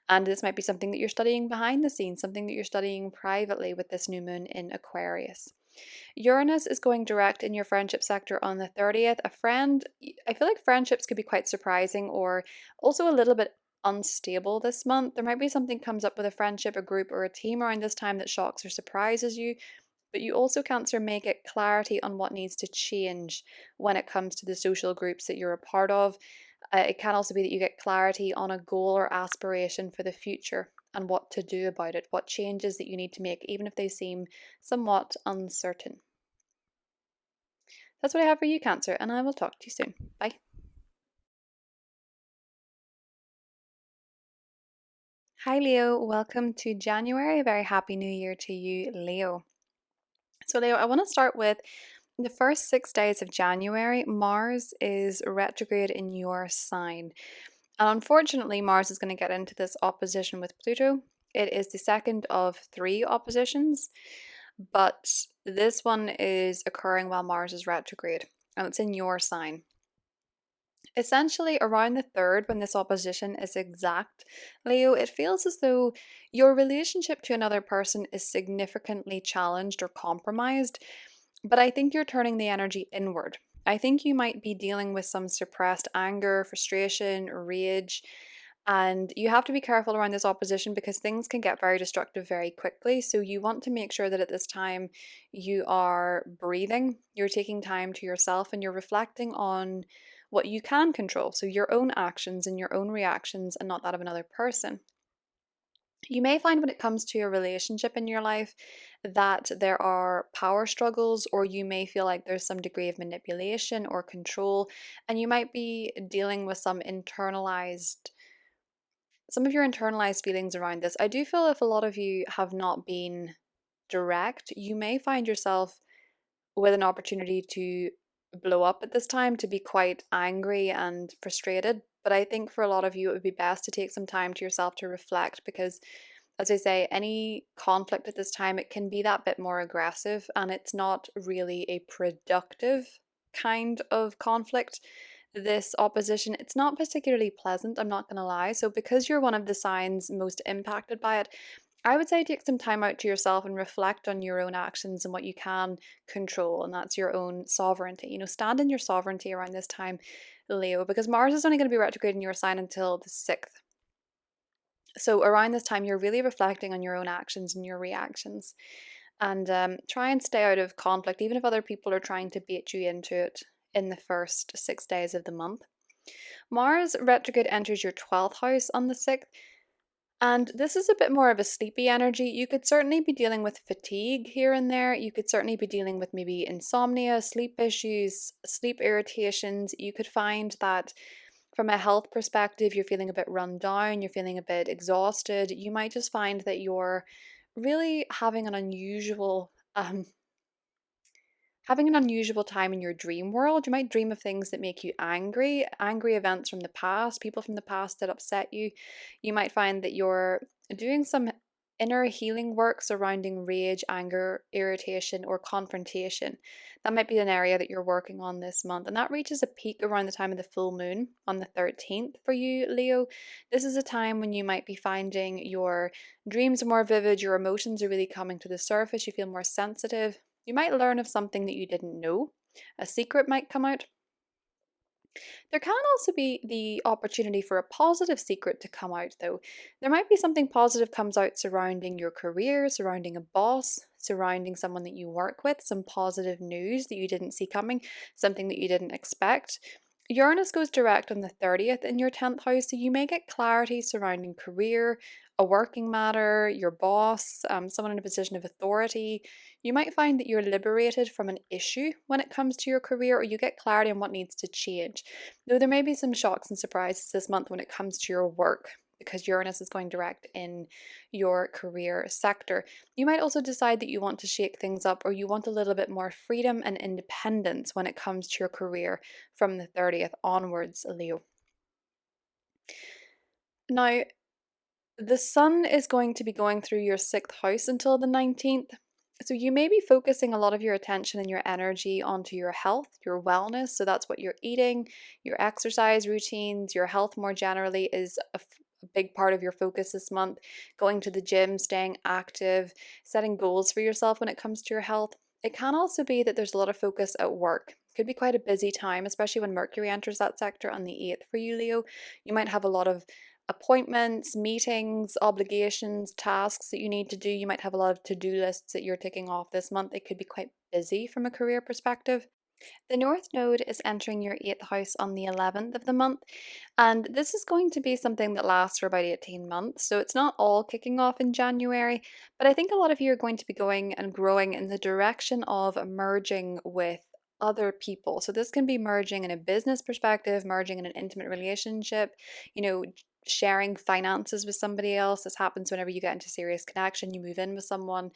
And this might be something that you're studying behind the scenes, something that you're studying privately with this new moon in Aquarius. Uranus is going direct in your friendship sector on the 30th. I feel like friendships could be quite surprising or also a little bit unstable this month. There might be something comes up with a friendship, a group, or a team around this time that shocks or surprises you. But you also, Cancer, may get clarity on what needs to change when it comes to the social groups that you're a part of. It can also be that you get clarity on a goal or aspiration for the future and what to do about it, what changes that you need to make, even if they seem somewhat uncertain. That's what I have for you, Cancer, and I will talk to you soon. Bye. Hi, Leo. Welcome to January. A very happy new year to you, Leo. So, Leo, I want to start with the first 6 days of January. Mars is retrograde in your sign. And unfortunately, Mars is going to get into this opposition with Pluto. It is the second of 3 oppositions, but this one is occurring while Mars is retrograde, and it's in your sign. Essentially, around the 3rd, when this opposition is exact, Leo, it feels as though your relationship to another person is significantly challenged or compromised, but I think you're turning the energy inward. I think you might be dealing with some suppressed anger, frustration, rage, and you have to be careful around this opposition because things can get very destructive very quickly. So you want to make sure that at this time you are breathing, you're taking time to yourself, and you're reflecting on what you can control. So your own actions and your own reactions, and not that of another person. You may find when it comes to a relationship in your life that there are power struggles, or you may feel like there's some degree of manipulation or control, and you might be dealing with some of your internalized feelings around this. I do feel if a lot of you have not been direct, you may find yourself with an opportunity to blow up at this time, to be quite angry and frustrated. But I think for a lot of you, it would be best to take some time to yourself to reflect because, as I say, any conflict at this time, it can be that bit more aggressive, and it's not really a productive kind of conflict. This opposition, it's not particularly pleasant, I'm not going to lie. So because you're one of the signs most impacted by it, I would say take some time out to yourself and reflect on your own actions and what you can control, and that's your own sovereignty. Stand in your sovereignty around this time, Leo, because Mars is only going to be retrograde in your sign until the 6th. So around this time, you're really reflecting on your own actions and your reactions, and try and stay out of conflict, even if other people are trying to bait you into it in the first 6 days of the month. Mars retrograde enters your 12th house on the 6th. And this is a bit more of a sleepy energy. You could certainly be dealing with fatigue here and there. You could certainly be dealing with maybe insomnia, sleep issues, sleep irritations. You could find that from a health perspective, you're feeling a bit run down, you're feeling a bit exhausted. You might just find that you're really having an unusual Having an unusual time in your dream world. You might dream of things that make you angry, angry events from the past, people from the past that upset you. You might find that you're doing some inner healing work surrounding rage, anger, irritation, or confrontation. That might be an area that you're working on this month. And that reaches a peak around the time of the full moon on the 13th for you, Leo. This is a time when you might be finding your dreams are more vivid, your emotions are really coming to the surface, you feel more sensitive. You might learn of something that you didn't know. A secret might come out. There can also be the opportunity for a positive secret to come out, though. There might be something positive comes out surrounding your career, surrounding a boss, surrounding someone that you work with, some positive news that you didn't see coming, something that you didn't expect. Uranus goes direct on the 30th in your 10th house, so you may get clarity surrounding career, a working matter, your boss, someone in a position of authority. You might find that you're liberated from an issue when it comes to your career, or you get clarity on what needs to change. Though there may be some shocks and surprises this month when it comes to your work, because Uranus is going direct in your career sector. You might also decide that you want to shake things up, or you want a little bit more freedom and independence when it comes to your career from the 30th onwards, Leo. Now, the sun is going to be going through your 6th house until the 19th. So you may be focusing a lot of your attention and your energy onto your health, your wellness. So that's what you're eating, your exercise routines, your health more generally is a big part of your focus this month. Going to the gym, staying active, setting goals for yourself when it comes to your health. It can also be that there's a lot of focus at work. Could be quite a busy time, especially when Mercury enters that sector on the 8th for you, Leo. You might have a lot of appointments, meetings, obligations, tasks that you need to do. You might have a lot of to-do lists that you're ticking off this month. It could be quite busy from a career perspective. The North Node is entering your 8th house on the 11th of the month, and this is going to be something that lasts for about 18 months. So it's not all kicking off in January, but I think a lot of you are going to be going and growing in the direction of merging with other people. So this can be merging in a business perspective, merging in an intimate relationship, you know, sharing finances with somebody else. This happens whenever you get into serious connection, you move in with someone,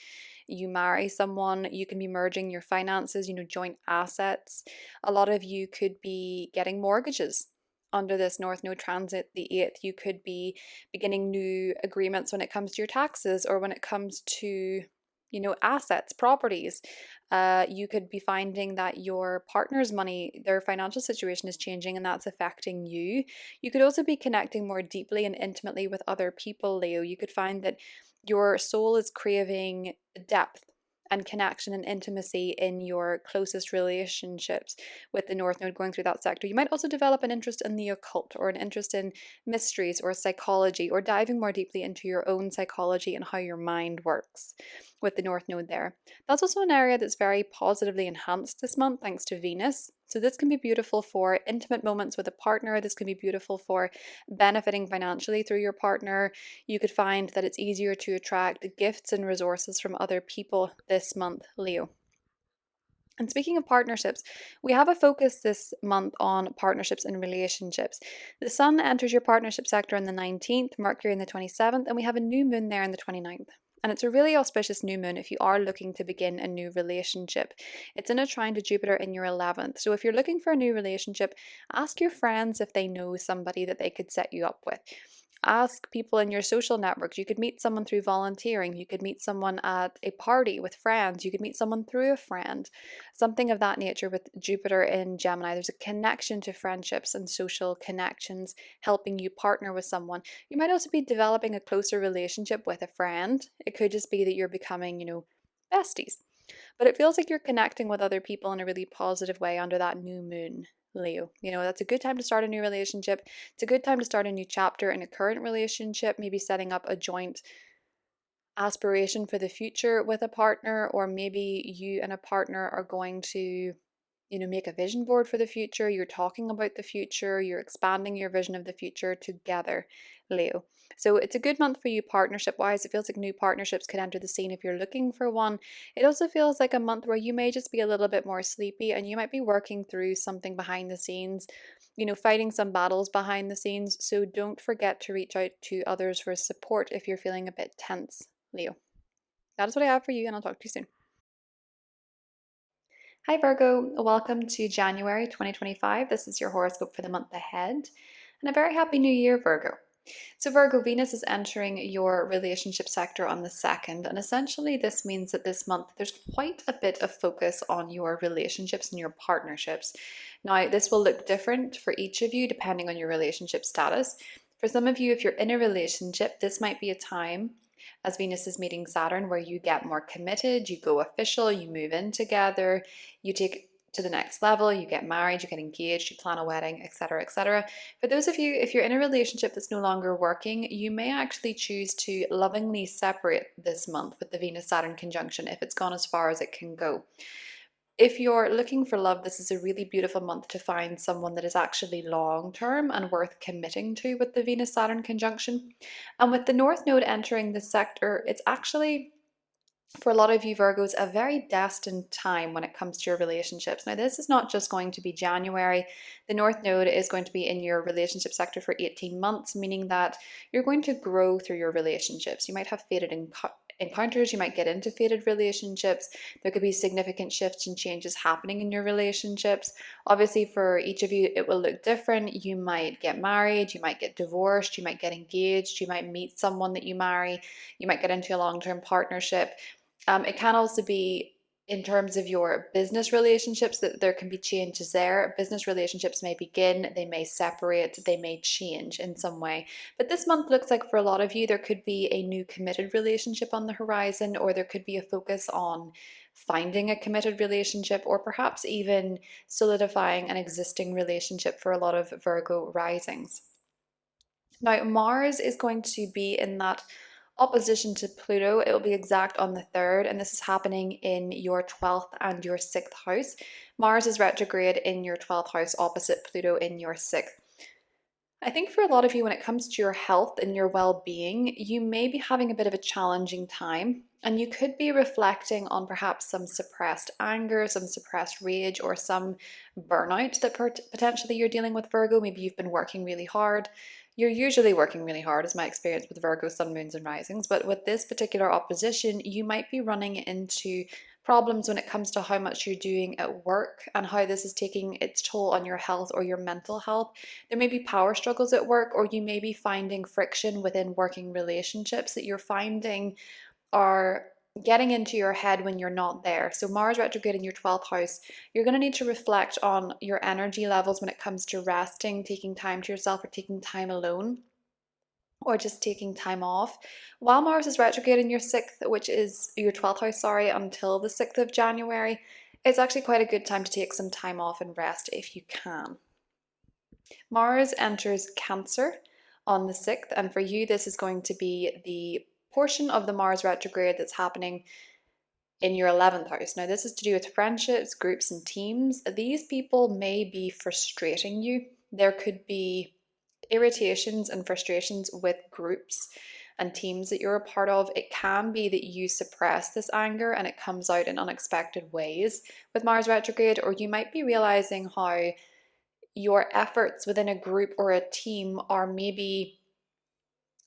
you marry someone, you can be merging your finances, joint assets. A lot of you could be getting mortgages under this North Node transit, the 8th. You could be beginning new agreements when it comes to your taxes, or when it comes to assets, properties. You could be finding that your partner's money, their financial situation is changing, and that's affecting you. You could also be connecting more deeply and intimately with other people, Leo. You could find that your soul is craving depth and connection and intimacy in your closest relationships with the North Node going through that sector. You might also develop an interest in the occult, or an interest in mysteries or psychology, or diving more deeply into your own psychology and how your mind works with the North Node there. That's also an area that's very positively enhanced this month thanks to Venus. So this can be beautiful for intimate moments with a partner. This can be beautiful for benefiting financially through your partner. You could find that it's easier to attract gifts and resources from other people this month, Leo. And speaking of partnerships, we have a focus this month on partnerships and relationships. The Sun enters your partnership sector on the 19th, Mercury on the 27th, and we have a new moon there on the 29th. And it's a really auspicious new moon if you are looking to begin a new relationship. It's in a trine to Jupiter in your 11th. So if you're looking for a new relationship, ask your friends if they know somebody that they could set you up with. Ask people in your social networks. You could meet someone through volunteering. You could meet someone at a party with friends. You could meet someone through a friend. Something of that nature with Jupiter in Gemini. There's a connection to friendships and social connections helping you partner with someone. You might also be developing a closer relationship with a friend. It could just be that you're becoming, besties. But it feels like you're connecting with other people in a really positive way under that new moon, Leo. That's a good time to start a new relationship. It's a good time to start a new chapter in a current relationship, maybe setting up a joint aspiration for the future with a partner, or maybe you and a partner are going to make a vision board for the future. You're talking about the future, you're expanding your vision of the future together, Leo. So it's a good month for you partnership wise. It feels like new partnerships could enter the scene if you're looking for one. It also feels like a month where you may just be a little bit more sleepy, and you might be working through something behind the scenes, fighting some battles behind the scenes. So don't forget to reach out to others for support if you're feeling a bit tense, Leo. That is what I have for you, and I'll talk to you soon. Hi Virgo, welcome to January 2025. This is your horoscope for the month ahead, and a very happy new year, Virgo. So Virgo, Venus is entering your relationship sector on the 2nd, and essentially this means that this month there's quite a bit of focus on your relationships and your partnerships. Now, this will look different for each of you depending on your relationship status. For some of you, if you're in a relationship, this might be a time as Venus is meeting Saturn where you get more committed, you go official, you move in together, you take to the next level, you get married, you get engaged, you plan a wedding, etc., etc. For those of you, if you're in a relationship that's no longer working, you may actually choose to lovingly separate this month with the Venus-Saturn conjunction if it's gone as far as it can go. If you're looking for love, this is a really beautiful month to find someone that is actually long-term and worth committing to with the Venus-Saturn conjunction. And with the North Node entering the sector, it's actually, for a lot of you Virgos, a very destined time when it comes to your relationships. Now, this is not just going to be January. The North Node is going to be in your relationship sector for 18 months, meaning that you're going to grow through your relationships. You might have fated encounters, you might get into fated relationships. There could be significant shifts and changes happening in your relationships. Obviously, for each of you, it will look different. You might get married, you might get divorced, you might get engaged, you might meet someone that you marry, you might get into a long-term partnership. It can also be in terms of your business relationships that there can be changes there. Business relationships may begin, they may separate, they may change in some way. But this month looks like for a lot of you, there could be a new committed relationship on the horizon, or there could be a focus on finding a committed relationship, or perhaps even solidifying an existing relationship for a lot of Virgo risings. Now, Mars is going to be in that opposition to Pluto. It will be exact on the 3rd, and this is happening in your 12th and your 6th house. Mars is retrograde in your 12th house opposite Pluto in your 6th. I think for a lot of you, when it comes to your health and your well-being, you may be having a bit of a challenging time, and you could be reflecting on perhaps some suppressed anger, some suppressed rage, or some burnout that potentially you're dealing with, Virgo. Maybe you've been working really hard. You're usually working really hard, is my experience with Virgo, sun, moons, and risings. But with this particular opposition, you might be running into problems when it comes to how much you're doing at work and how this is taking its toll on your health or your mental health. There may be power struggles at work, or you may be finding friction within working relationships that you're finding are getting into your head when you're not there. So Mars retrograde in your 12th house, you're going to need to reflect on your energy levels when it comes to resting, taking time to yourself, or taking time alone, or just taking time off. While Mars is retrograde in your 6th, which is your 12th house, sorry, until the 6th of January, it's actually quite a good time to take some time off and rest if you can. Mars enters Cancer on the 6th, and for you, this is going to be the portion of the Mars retrograde that's happening in your 11th house. Now, this is to do with friendships, groups, and teams. These people may be frustrating you. There could be irritations and frustrations with groups and teams that you're a part of. It can be that you suppress this anger and it comes out in unexpected ways with Mars retrograde, or you might be realizing how your efforts within a group or a team are maybe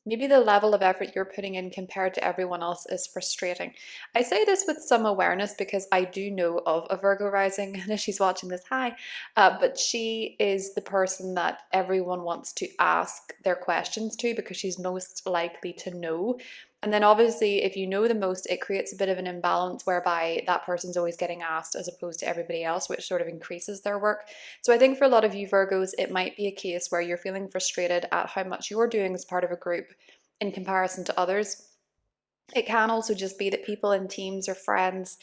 the level of effort you're putting in compared to everyone else is frustrating. I say this with some awareness because I do know of a Virgo rising, and if she's watching this, hi, but she is the person that everyone wants to ask their questions to because she's most likely to know. And then obviously, if you know the most, it creates a bit of an imbalance whereby that person's always getting asked as opposed to everybody else, which sort of increases their work. So I think for a lot of you Virgos, it might be a case where you're feeling frustrated at how much you're doing as part of a group in comparison to others. It can also just be that people in teams or friends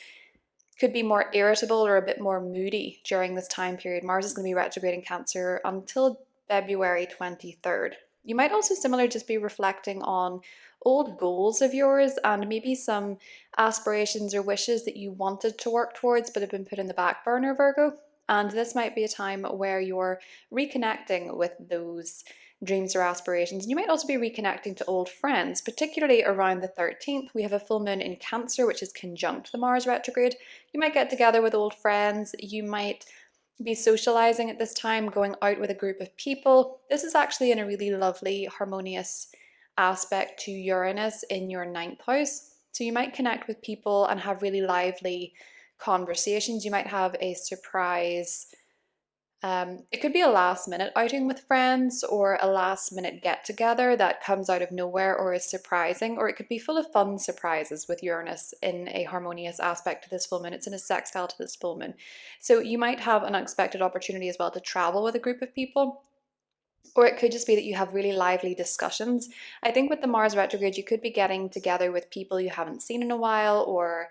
could be more irritable or a bit more moody during this time period. Mars is going to be retrograde in Cancer until February 23rd. You might also similarly just be reflecting on old goals of yours and maybe some aspirations or wishes that you wanted to work towards but have been put in the back burner, Virgo. And this might be a time where you're reconnecting with those dreams or aspirations. And you might also be reconnecting to old friends, particularly around the 13th. We have a full moon in Cancer, which is conjunct the Mars retrograde. You might get together with old friends. You might be socializing at this time, going out with a group of people. This is actually in a really lovely, harmonious aspect to Uranus in your 9th house. So you might connect with people and have really lively conversations. You might have a surprise. It could be a last minute outing with friends or a last minute get together that comes out of nowhere or is surprising, or it could be full of fun surprises with Uranus in a harmonious aspect to this full moon. It's in a sextile to this full moon. So you might have an unexpected opportunity as well to travel with a group of people. Or it could just be that you have really lively discussions. I think with the Mars retrograde, you could be getting together with people you haven't seen in a while, or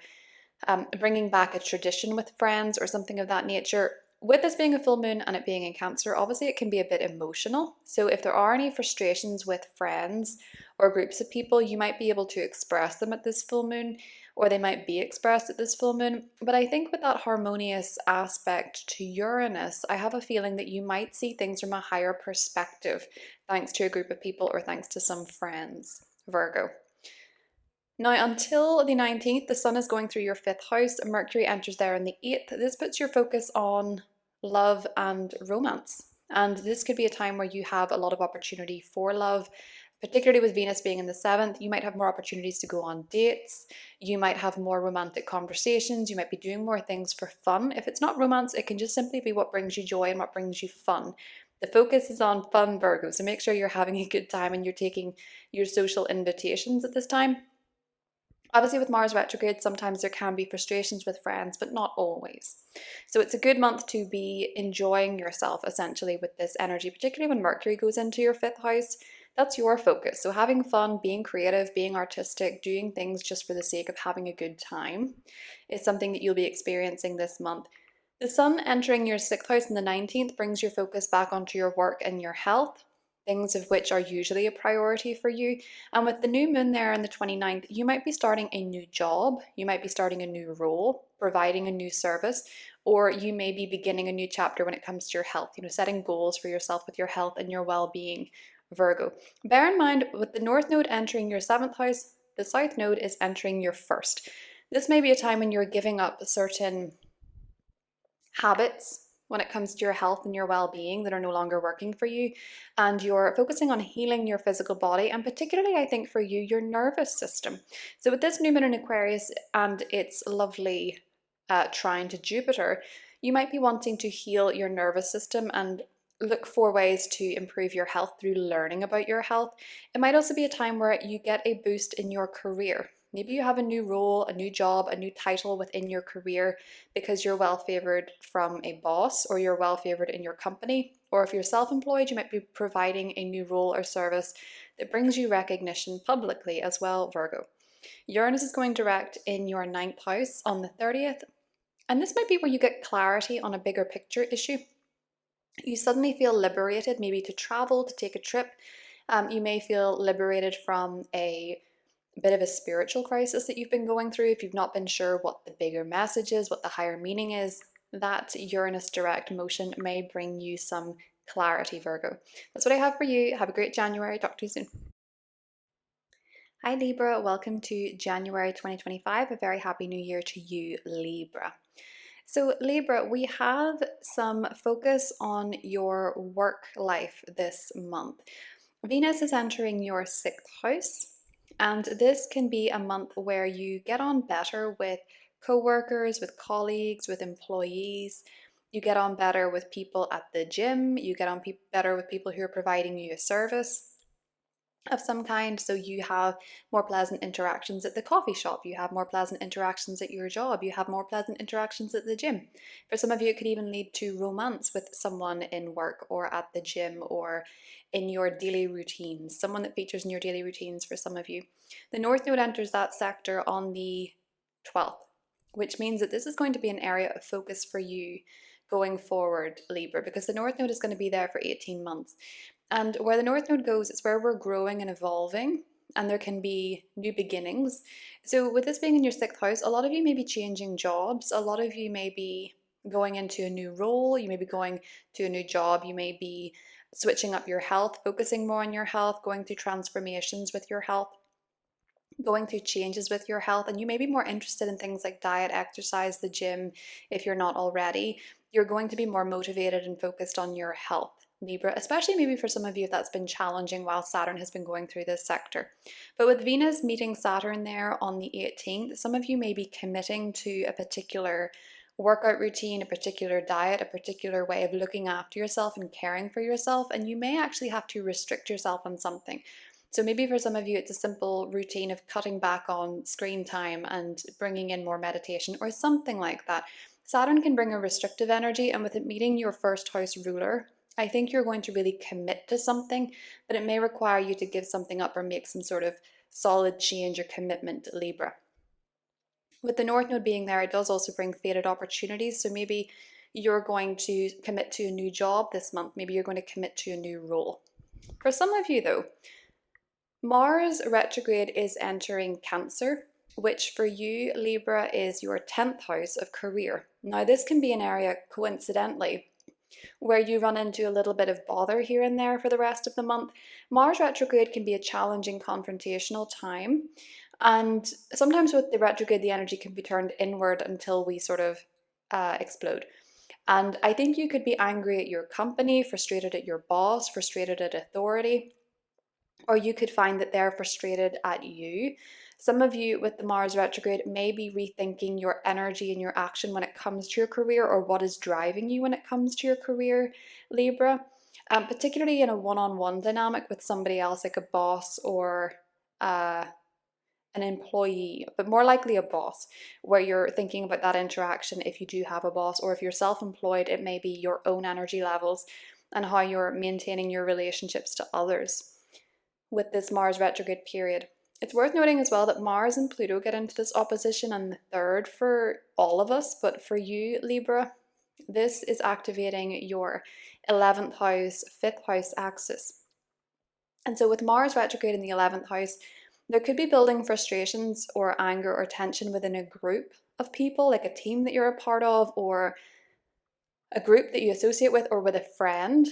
bringing back a tradition with friends or something of that nature. With this being a full moon and it being in Cancer, obviously it can be a bit emotional. So if there are any frustrations with friends or groups of people, you might be able to express them at this full moon, or they might be expressed at this full moon. But I think with that harmonious aspect to Uranus, I have a feeling that you might see things from a higher perspective, thanks to a group of people or thanks to some friends, Virgo. Now, until the 19th, the Sun is going through your 5th house, Mercury enters there in the 8th. This puts your focus on love and romance. And this could be a time where you have a lot of opportunity for love, particularly with Venus being in the 7th. You might have more opportunities to go on dates. You might have more romantic conversations. You might be doing more things for fun. If it's not romance, it can just simply be what brings you joy and what brings you fun. The focus is on fun, Virgo, so make sure you're having a good time and you're taking your social invitations at this time. Obviously, with Mars retrograde, sometimes there can be frustrations with friends, but not always. So it's a good month to be enjoying yourself, essentially, with this energy, particularly when Mercury goes into your 5th house. That's your focus. So having fun, being creative, being artistic, doing things just for the sake of having a good time is something that you'll be experiencing this month. The Sun entering your 6th house on the 19th brings your focus back onto your work and your health, things of which are usually a priority for you. And with the new moon there on the 29th, you might be starting a new job, you might be starting a new role, providing a new service, or you may be beginning a new chapter when it comes to your health, setting goals for yourself with your health and your well-being, Virgo. Bear in mind, with the North Node entering your 7th house, the South Node is entering your 1st. This may be a time when you're giving up certain habits when it comes to your health and your well-being that are no longer working for you, and you're focusing on healing your physical body, and particularly, I think for you, your nervous system. So with this new moon in Aquarius and its lovely trine to Jupiter, you might be wanting to heal your nervous system and look for ways to improve your health through learning about your health. It might also be a time where you get a boost in your career. Maybe you have a new role, a new job, a new title within your career because you're well favored from a boss, or you're well favored in your company. Or if you're self-employed, you might be providing a new role or service that brings you recognition publicly as well, Virgo. Uranus is going direct in your 9th house on the 30th. And this might be where you get clarity on a bigger picture issue. You suddenly feel liberated, maybe to travel, to take a trip. You may feel liberated from a bit of a spiritual crisis that you've been going through. If you've not been sure what the bigger message is, what the higher meaning is, that Uranus direct motion may bring you some clarity, Virgo. That's what I have for you. Have a great January. Talk to you soon. Hi Libra, welcome to January 2025. A very happy new year to you, Libra. So Libra, we have some focus on your work life this month. Venus is entering your 6th house, and this can be a month where you get on better with co-workers, with colleagues, with employees. You get on better with people at the gym. You get on better with people who are providing you a service of some kind. So you have more pleasant interactions at the coffee shop, you have more pleasant interactions at your job, you have more pleasant interactions at the gym. For some of you, it could even lead to romance with someone in work or at the gym or in your daily routines, someone that features in your daily routines for some of you. The North Node enters that sector on the 12th, which means that this is going to be an area of focus for you going forward, Libra, because the North Node is going to be there for 18 months. And where the North Node goes, it's where we're growing and evolving, and there can be new beginnings. So with this being in your 6th house, a lot of you may be changing jobs. A lot of you may be going into a new role. You may be going to a new job. You may be switching up your health, focusing more on your health, going through transformations with your health, going through changes with your health. And you may be more interested in things like diet, exercise, the gym, if you're not already. You're going to be more motivated and focused on your health Libra, especially maybe for some of you that's been challenging while Saturn has been going through this sector. But with Venus meeting Saturn there on the 18th, some of you may be committing to a particular workout routine, a particular diet, a particular way of looking after yourself and caring for yourself, and you may actually have to restrict yourself on something. So maybe for some of you, it's a simple routine of cutting back on screen time and bringing in more meditation or something like that. Saturn can bring a restrictive energy, and with it meeting your first house ruler, I think you're going to really commit to something, but it may require you to give something up or make some sort of solid change or commitment to Libra. With the North Node being there, it does also bring fated opportunities. So maybe you're going to commit to a new job this month. Maybe you're going to commit to a new role. For some of you though, Mars retrograde is entering Cancer, which for you, Libra, is your 10th house of career. Now, this can be an area, coincidentally, where you run into a little bit of bother here and there for the rest of the month. Mars retrograde can be a challenging, confrontational time. And sometimes with the retrograde, the energy can be turned inward until we sort of explode. And I think you could be angry at your company, frustrated at your boss, frustrated at authority, or you could find that they're frustrated at you. Some of you with the Mars retrograde may be rethinking your energy and your action when it comes to your career, or what is driving you when it comes to your career, Libra. Particularly in a one-on-one dynamic with somebody else, like a boss or an employee, but more likely a boss, where you're thinking about that interaction if you do have a boss, or if you're self-employed, it may be your own energy levels and how you're maintaining your relationships to others with this Mars retrograde period. It's worth noting as well that Mars and Pluto get into this opposition on the 3rd for all of us, but for you, Libra, this is activating your 11th house, 5th house axis. And so with Mars retrograde in the 11th house, there could be building frustrations or anger or tension within a group of people, like a team that you're a part of, or a group that you associate with, or with a friend.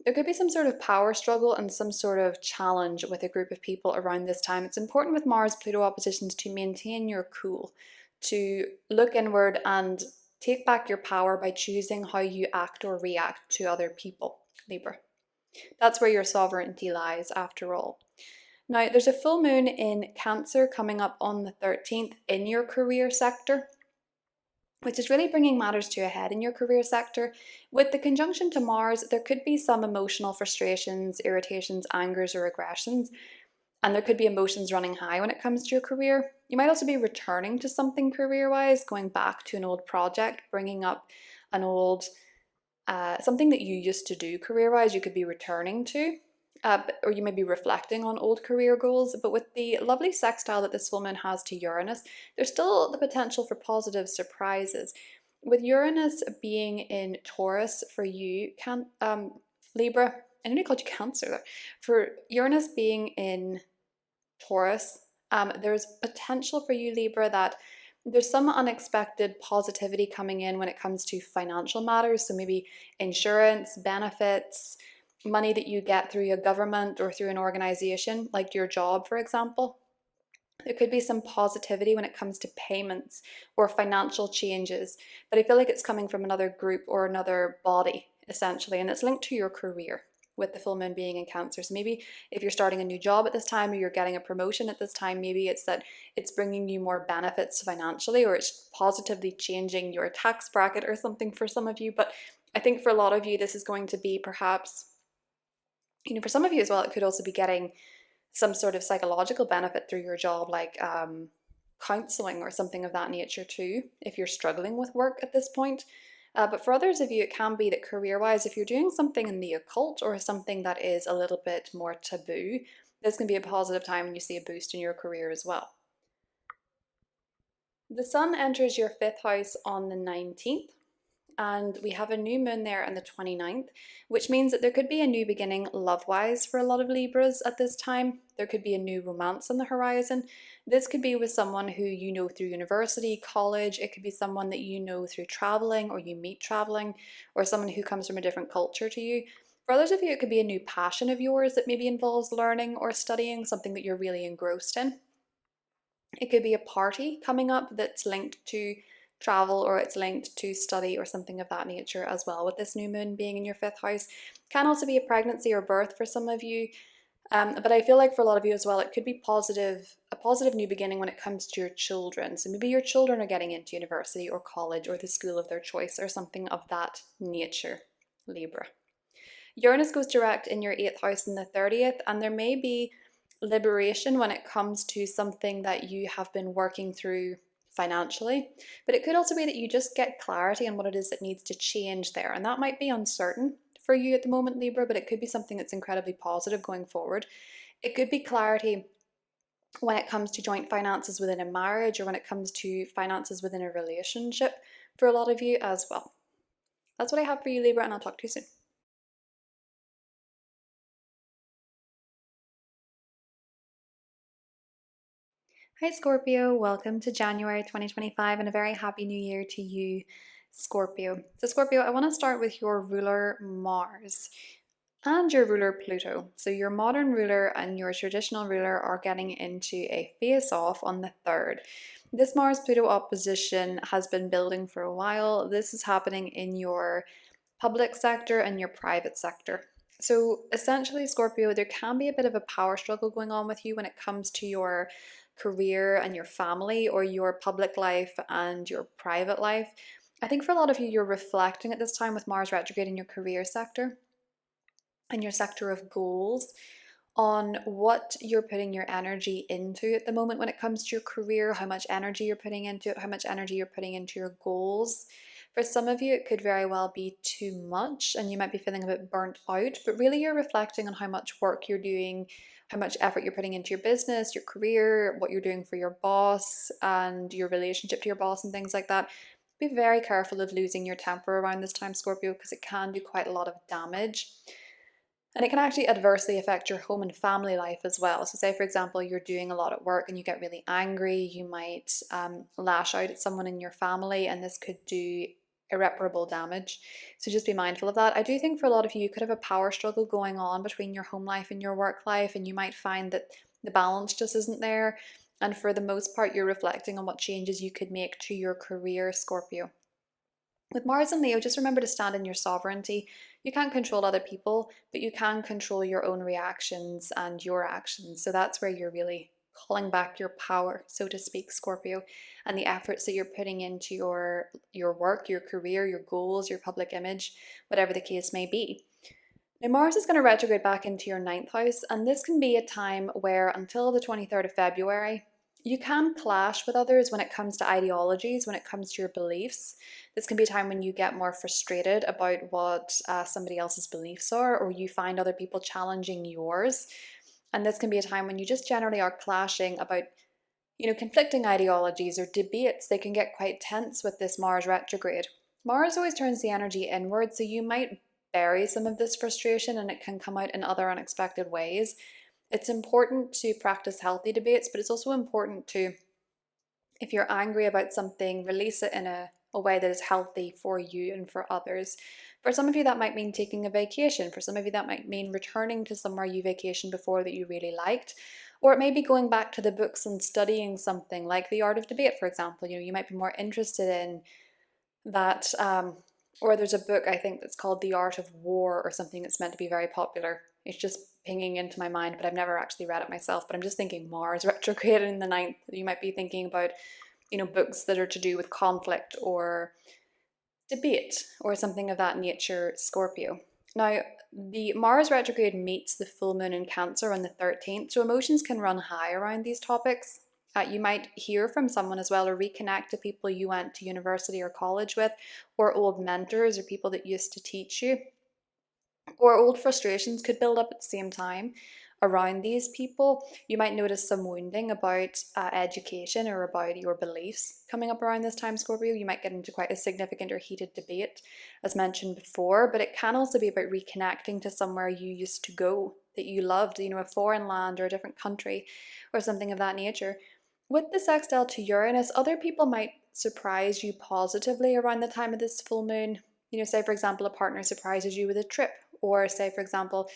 There could be some sort of power struggle and some sort of challenge with a group of people around this time. It's important with Mars-Pluto oppositions to maintain your cool, to look inward and take back your power by choosing how you act or react to other people, Libra. That's where your sovereignty lies, after all. Now, there's a full moon in Cancer coming up on the 13th in your career sector, which is really bringing matters to a head in your career sector. With the conjunction to Mars, there could be some emotional frustrations, irritations, angers, or aggressions, and there could be emotions running high when it comes to your career. You might also be returning to something career-wise, going back to an old project, bringing up an old, something that you used to do career-wise, you could be returning to. Or you may be reflecting on old career goals, but with the lovely sextile that this full moon has to Uranus, there's still the potential for positive surprises. With Uranus being in Taurus for you, Libra, I nearly called you Cancer there. For Uranus being in Taurus, there's potential for you, Libra, that there's some unexpected positivity coming in when it comes to financial matters. So maybe insurance, benefits, money that you get through a government or through an organization, like your job, for example. There could be some positivity when it comes to payments or financial changes, but I feel like it's coming from another group or another body, essentially, and it's linked to your career with the full moon being in Cancer. So maybe if you're starting a new job at this time, or you're getting a promotion at this time, maybe it's that it's bringing you more benefits financially, or it's positively changing your tax bracket or something for some of you. But I think for a lot of you, this is going to be perhaps, for some of you as well, it could also be getting some sort of psychological benefit through your job, like counseling or something of that nature too, if you're struggling with work at this point. But for others of you, it can be that career-wise, if you're doing something in the occult or something that is a little bit more taboo, this can be a positive time when you see a boost in your career as well. The Sun enters your 5th house on the 19th. And we have a new moon there on the 29th, which means that there could be a new beginning love-wise for a lot of Libras at this time. There could be a new romance on the horizon. This could be with someone who you know through university, college. It could be someone that you know through traveling, or you meet traveling, or someone who comes from a different culture to you. For others of you, it could be a new passion of yours that maybe involves learning or studying, something that you're really engrossed in. It could be a party coming up that's linked to travel, or it's linked to study or something of that nature as well, with this new moon being in your 5th house. Can also be a pregnancy or birth for some of you. But I feel like for a lot of you as well, it could be a positive new beginning when it comes to your children. So maybe your children are getting into university or college or the school of their choice or something of that nature, Libra. Uranus goes direct in your 8th house in the 30th, and there may be liberation when it comes to something that you have been working through financially, but it could also be that you just get clarity on what it is that needs to change there, and that might be uncertain for you at the moment, Libra, but it could be something that's incredibly positive going forward. It could be clarity when it comes to joint finances within a marriage, or when it comes to finances within a relationship for a lot of you as well. That's what I have for you, Libra, and I'll talk to you soon. Hi Scorpio, welcome to January 2025 and a very happy new year to you, Scorpio. So Scorpio, I want to start with your ruler Mars and your ruler Pluto. So your modern ruler and your traditional ruler are getting into a face-off on the 3rd. This Mars-Pluto opposition has been building for a while. This is happening in your public sector and your private sector. So essentially, Scorpio, there can be a bit of a power struggle going on with you when it comes to your career and your family, or your public life and your private life. I think for a lot of you, you're reflecting at this time with Mars retrograde in your career sector and your sector of goals on what you're putting your energy into at the moment when it comes to your career, how much energy you're putting into it, how much energy you're putting into your goals. For some of you, it could very well be too much and you might be feeling a bit burnt out, but really you're reflecting on how much work you're doing, how much effort you're putting into your business, your career, what you're doing for your boss and your relationship to your boss and things like that. Be very careful of losing your temper around this time, Scorpio, because it can do quite a lot of damage. And it can actually adversely affect your home and family life as well. So say, for example, you're doing a lot at work and you get really angry, you might lash out at someone in your family, and this could do irreparable damage. So just be mindful of that. I do think for a lot of you, you could have a power struggle going on between your home life and your work life, and you might find that the balance just isn't there. And for the most part, you're reflecting on what changes you could make to your career, Scorpio. With Mars and Leo, just remember to stand in your sovereignty. You can't control other people, but you can control your own reactions and your actions. So that's where you're really calling back your power, so to speak, Scorpio, and the efforts that you're putting into your work, your career, your goals, your public image, whatever the case may be. Now, Mars is going to retrograde back into your 9th house, and this can be a time where until the 23rd of February, you can clash with others when it comes to ideologies, when it comes to your beliefs. This can be a time when you get more frustrated about what somebody else's beliefs are, or you find other people challenging yours. And this can be a time when you just generally are clashing about, conflicting ideologies or debates. They can get quite tense with this Mars retrograde. Mars always turns the energy inward, so you might bury some of this frustration and it can come out in other unexpected ways. It's important to practice healthy debates, but it's also important to, if you're angry about something, release it in a way that is healthy for you and for others. For some of you, that might mean taking a vacation. For some of you, that might mean returning to somewhere you vacationed before that you really liked. Or it may be going back to the books and studying something like the art of debate, for example. You might be more interested in that, or there's a book I think that's called The Art of War or something that's meant to be very popular. It's just pinging into my mind, but I've never actually read it myself. But I'm just thinking Mars retrograde in the 9th. You might be thinking about, books that are to do with conflict or debate or something of that nature, Scorpio. Now, the Mars retrograde meets the full moon in Cancer on the 13th, so emotions can run high around these topics. You might hear from someone as well, or reconnect to people you went to university or college with, or old mentors or people that used to teach you. Or old frustrations could build up at the same time around these people. You might notice some wounding about education or about your beliefs coming up around this time, Scorpio. You might get into quite a significant or heated debate, as mentioned before, but it can also be about reconnecting to somewhere you used to go that you loved, a foreign land or a different country or something of that nature. With the sextile to Uranus, other people might surprise you positively around the time of this full moon. Say for example, a partner surprises you with a trip, or say for example,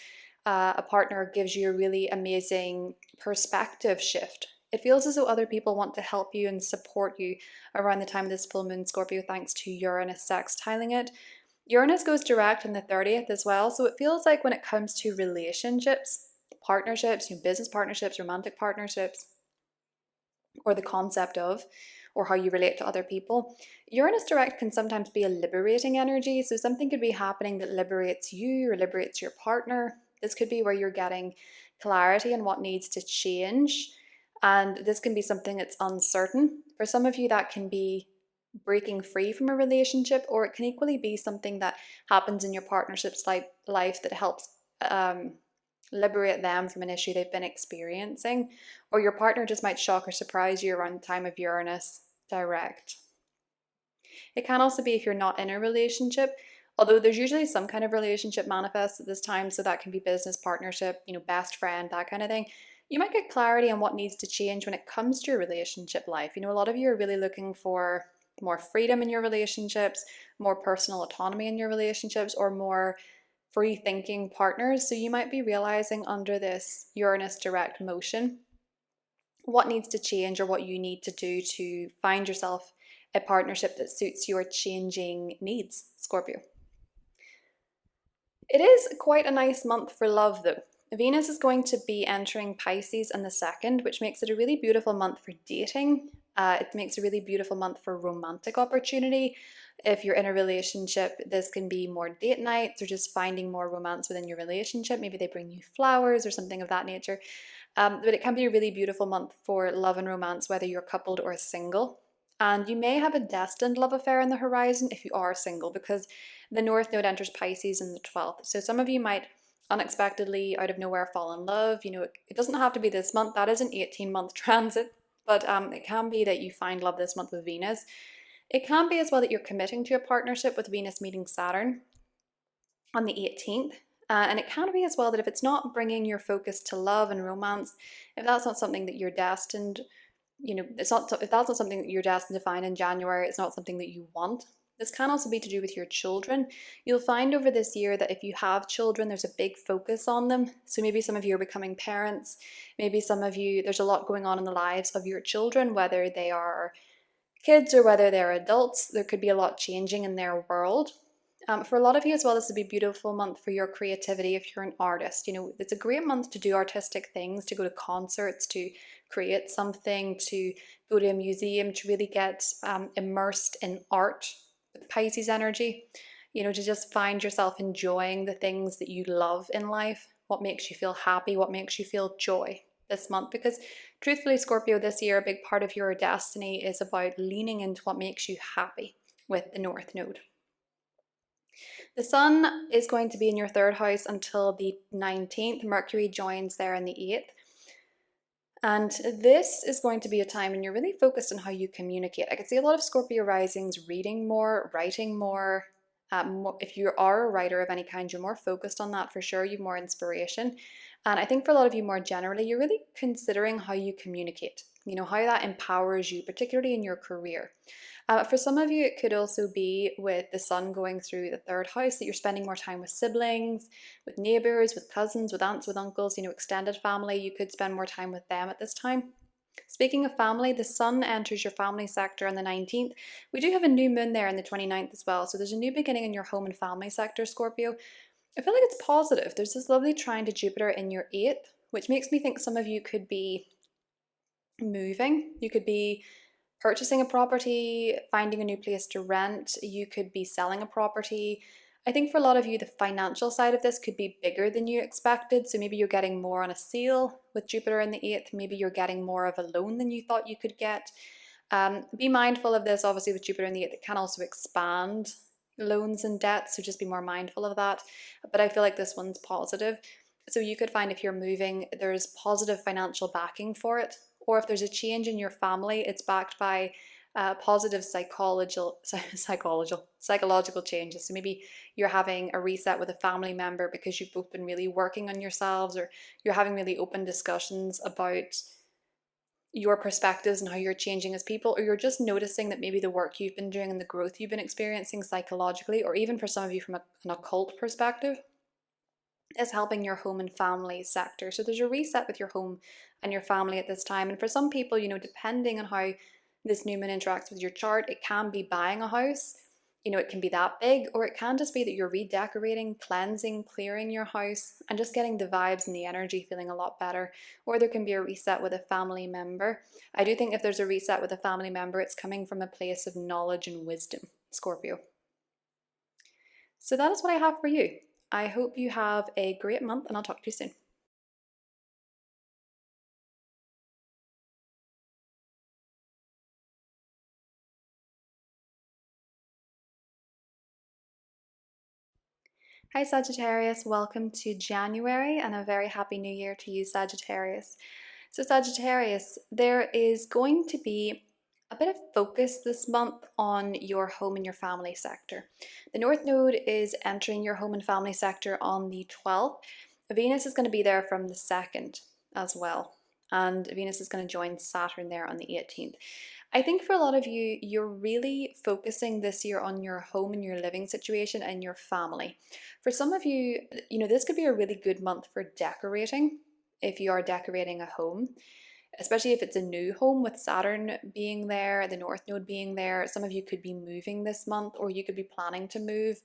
a partner gives you a really amazing perspective shift. It feels as though other people want to help you and support you around the time of this full moon, Scorpio, thanks to Uranus sextiling it. Uranus goes direct on the 30th as well, so it feels like when it comes to relationships, partnerships, business partnerships, romantic partnerships, or the concept of, or how you relate to other people, Uranus direct can sometimes be a liberating energy. So something could be happening that liberates you or liberates your partner. This could be where you're getting clarity on what needs to change. And this can be something that's uncertain. For some of you, that can be breaking free from a relationship, or it can equally be something that happens in your partnership's life that helps liberate them from an issue they've been experiencing, or your partner just might shock or surprise you around the time of Uranus direct. It can also be if you're not in a relationship, although there's usually some kind of relationship manifest at this time, so that can be business partnership, best friend, that kind of thing. You might get clarity on what needs to change when it comes to your relationship life. A lot of you are really looking for more freedom in your relationships, more personal autonomy in your relationships, or more free thinking partners. So you might be realizing under this Uranus direct motion what needs to change or what you need to do to find yourself a partnership that suits your changing needs, Scorpio. It is quite a nice month for love though. Venus is going to be entering Pisces on the 2nd, which makes it a really beautiful month for dating. It makes a really beautiful month for romantic opportunity. If you're in a relationship, this can be more date nights or just finding more romance within your relationship. Maybe they bring you flowers or something of that nature. But it can be a really beautiful month for love and romance, whether you're coupled or single. And you may have a destined love affair on the horizon if you are single, because the North Node enters Pisces in the 12th. So some of you might unexpectedly, out of nowhere, fall in love. It doesn't have to be this month. That is an 18-month transit. But it can be that you find love this month with Venus. It can be as well that you're committing to a partnership with Venus meeting Saturn on the 18th. And it can be as well that if it's not bringing your focus to love and romance, if that's not something that you're destined, if that's not something that you're destined to find in January, it's not something that you want. This can also be to do with your children. You'll find over this year that if you have children, there's a big focus on them. So maybe some of you are becoming parents. Maybe some of you, there's a lot going on in the lives of your children, whether they are kids or whether they're adults. There could be a lot changing in their world. For a lot of you as well, this would be a beautiful month for your creativity if you're an artist. It's a great month to do artistic things, to go to concerts, to create something, to go to a museum, to really get immersed in art with Pisces energy. To just find yourself enjoying the things that you love in life, what makes you feel happy, what makes you feel joy this month. Because truthfully, Scorpio, this year, a big part of your destiny is about leaning into what makes you happy with the North Node. The Sun is going to be in your 3rd house until the 19th. Mercury joins there in the 8th. And this is going to be a time when you're really focused on how you communicate. I can see a lot of Scorpio risings reading more, writing more. If you are a writer of any kind, you're more focused on that for sure. You have more inspiration. And I think for a lot of you more generally, you're really considering how you communicate, how that empowers you, particularly in your career. For some of you, it could also be with the Sun going through the 3rd house that you're spending more time with siblings, with neighbors, with cousins, with aunts, with uncles, extended family. You could spend more time with them at this time. Speaking of family, the Sun enters your family sector on the 19th. We do have a new moon there on the 29th as well. So there's a new beginning in your home and family sector, Scorpio. I feel like it's positive. There's this lovely trine to Jupiter in your 8th, which makes me think some of you could be moving. You could be purchasing a property, finding a new place to rent. You could be selling a property. I think for a lot of you, the financial side of this could be bigger than you expected. So maybe you're getting more on a sale with Jupiter in the 8th. Maybe you're getting more of a loan than you thought you could get. Be mindful of this. Obviously, with Jupiter in the 8th, it can also expand loans and debts. So just be more mindful of that. But I feel like this one's positive. So you could find if you're moving, there's positive financial backing for it. Or if there's a change in your family, it's backed by positive psychological changes. So maybe you're having a reset with a family member because you've both been really working on yourselves, or you're having really open discussions about your perspectives and how you're changing as people, or you're just noticing that maybe the work you've been doing and the growth you've been experiencing psychologically, or even for some of you from an occult perspective, is helping your home and family sector. So there's a reset with your home and your family at this time. And for some people, depending on how this new moon interacts with your chart, it can be buying a house. It can be that big, or it can just be that you're redecorating, cleansing, clearing your house, and just getting the vibes and the energy feeling a lot better. Or there can be a reset with a family member. I do think if there's a reset with a family member, it's coming from a place of knowledge and wisdom, Scorpio. So that is what I have for you. I hope you have a great month, and I'll talk to you soon. Hi Sagittarius, welcome to January and a very happy new year to you, Sagittarius. So Sagittarius, there is going to be a bit of focus this month on your home and your family sector. The North Node is entering your home and family sector on the 12th. Venus is going to be there from the 2nd as well. And Venus is going to join Saturn there on the 18th. I think for a lot of you, you're really focusing this year on your home and your living situation and your family. For some of you, this could be a really good month for decorating if you are decorating a home, especially if it's a new home with Saturn being there, the North Node being there. Some of you could be moving this month, or you could be planning to move.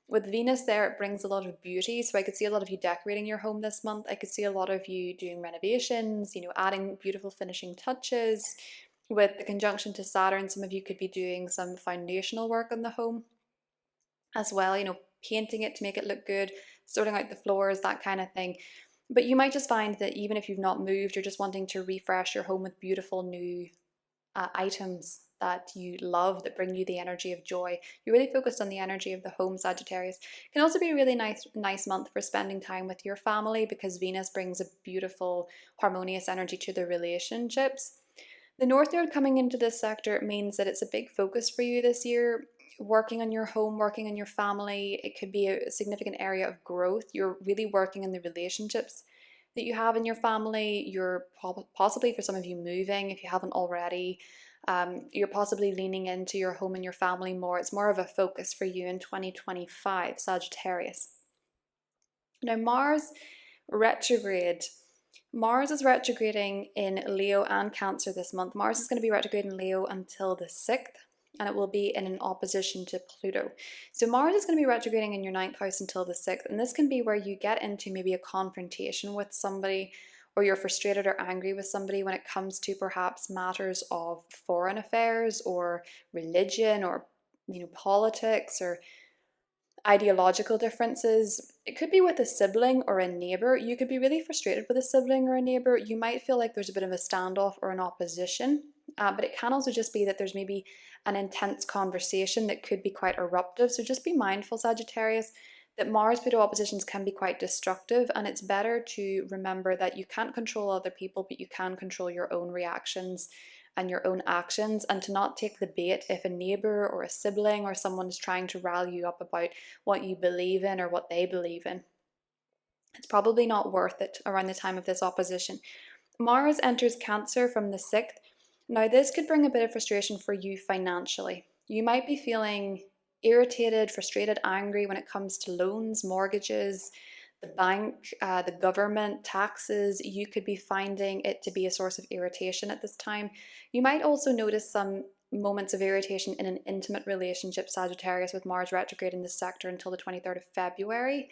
With Venus there, it brings a lot of beauty. So I could see a lot of you decorating your home this month. I could see a lot of you doing renovations, adding beautiful finishing touches. With the conjunction to Saturn, some of you could be doing some foundational work on the home as well, painting it to make it look good, sorting out the floors, that kind of thing. But you might just find that even if you've not moved, you're just wanting to refresh your home with beautiful new items that you love, that bring you the energy of joy. You're really focused on the energy of the home, Sagittarius. It can also be a really nice month for spending time with your family, because Venus brings a beautiful, harmonious energy to the relationships. The North Node coming into this sector means that it's a big focus for you this year. Working on your home, working on your family. It could be a significant area of growth. You're really working in the relationships that you have in your family. You're possibly, for some of you, moving if you haven't already. You're possibly leaning into your home and your family more. It's more of a focus for you in 2025, Sagittarius. Now, Mars retrograde. Mars is retrograding in Leo and Cancer this month. Mars is going to be retrograde in Leo until the 6th, and it will be in an opposition to Pluto. So Mars is going to be retrograding in your 9th house until the 6th, and this can be where you get into maybe a confrontation with somebody, or you're frustrated or angry with somebody when it comes to perhaps matters of foreign affairs or religion or politics or ideological differences. It could be with a sibling or a neighbor. You could be really frustrated with a sibling or a neighbor. You might feel like there's a bit of a standoff or an opposition, but it can also just be that there's maybe an intense conversation that could be quite eruptive. So just be mindful, Sagittarius, that Mars-Pluto oppositions can be quite destructive, and it's better to remember that you can't control other people, but you can control your own reactions and your own actions, and to not take the bait if a neighbor or a sibling or someone is trying to rally you up about what you believe in or what they believe in. It's probably not worth it around the time of this opposition. Mars enters Cancer from the 6th. Now, this could bring a bit of frustration for you financially. You might be feeling irritated, frustrated, angry when it comes to loans, mortgages, the bank, the government, taxes. You could be finding it to be a source of irritation at this time. You might also notice some moments of irritation in an intimate relationship, Sagittarius, with Mars retrograde in this sector until the 23rd of February.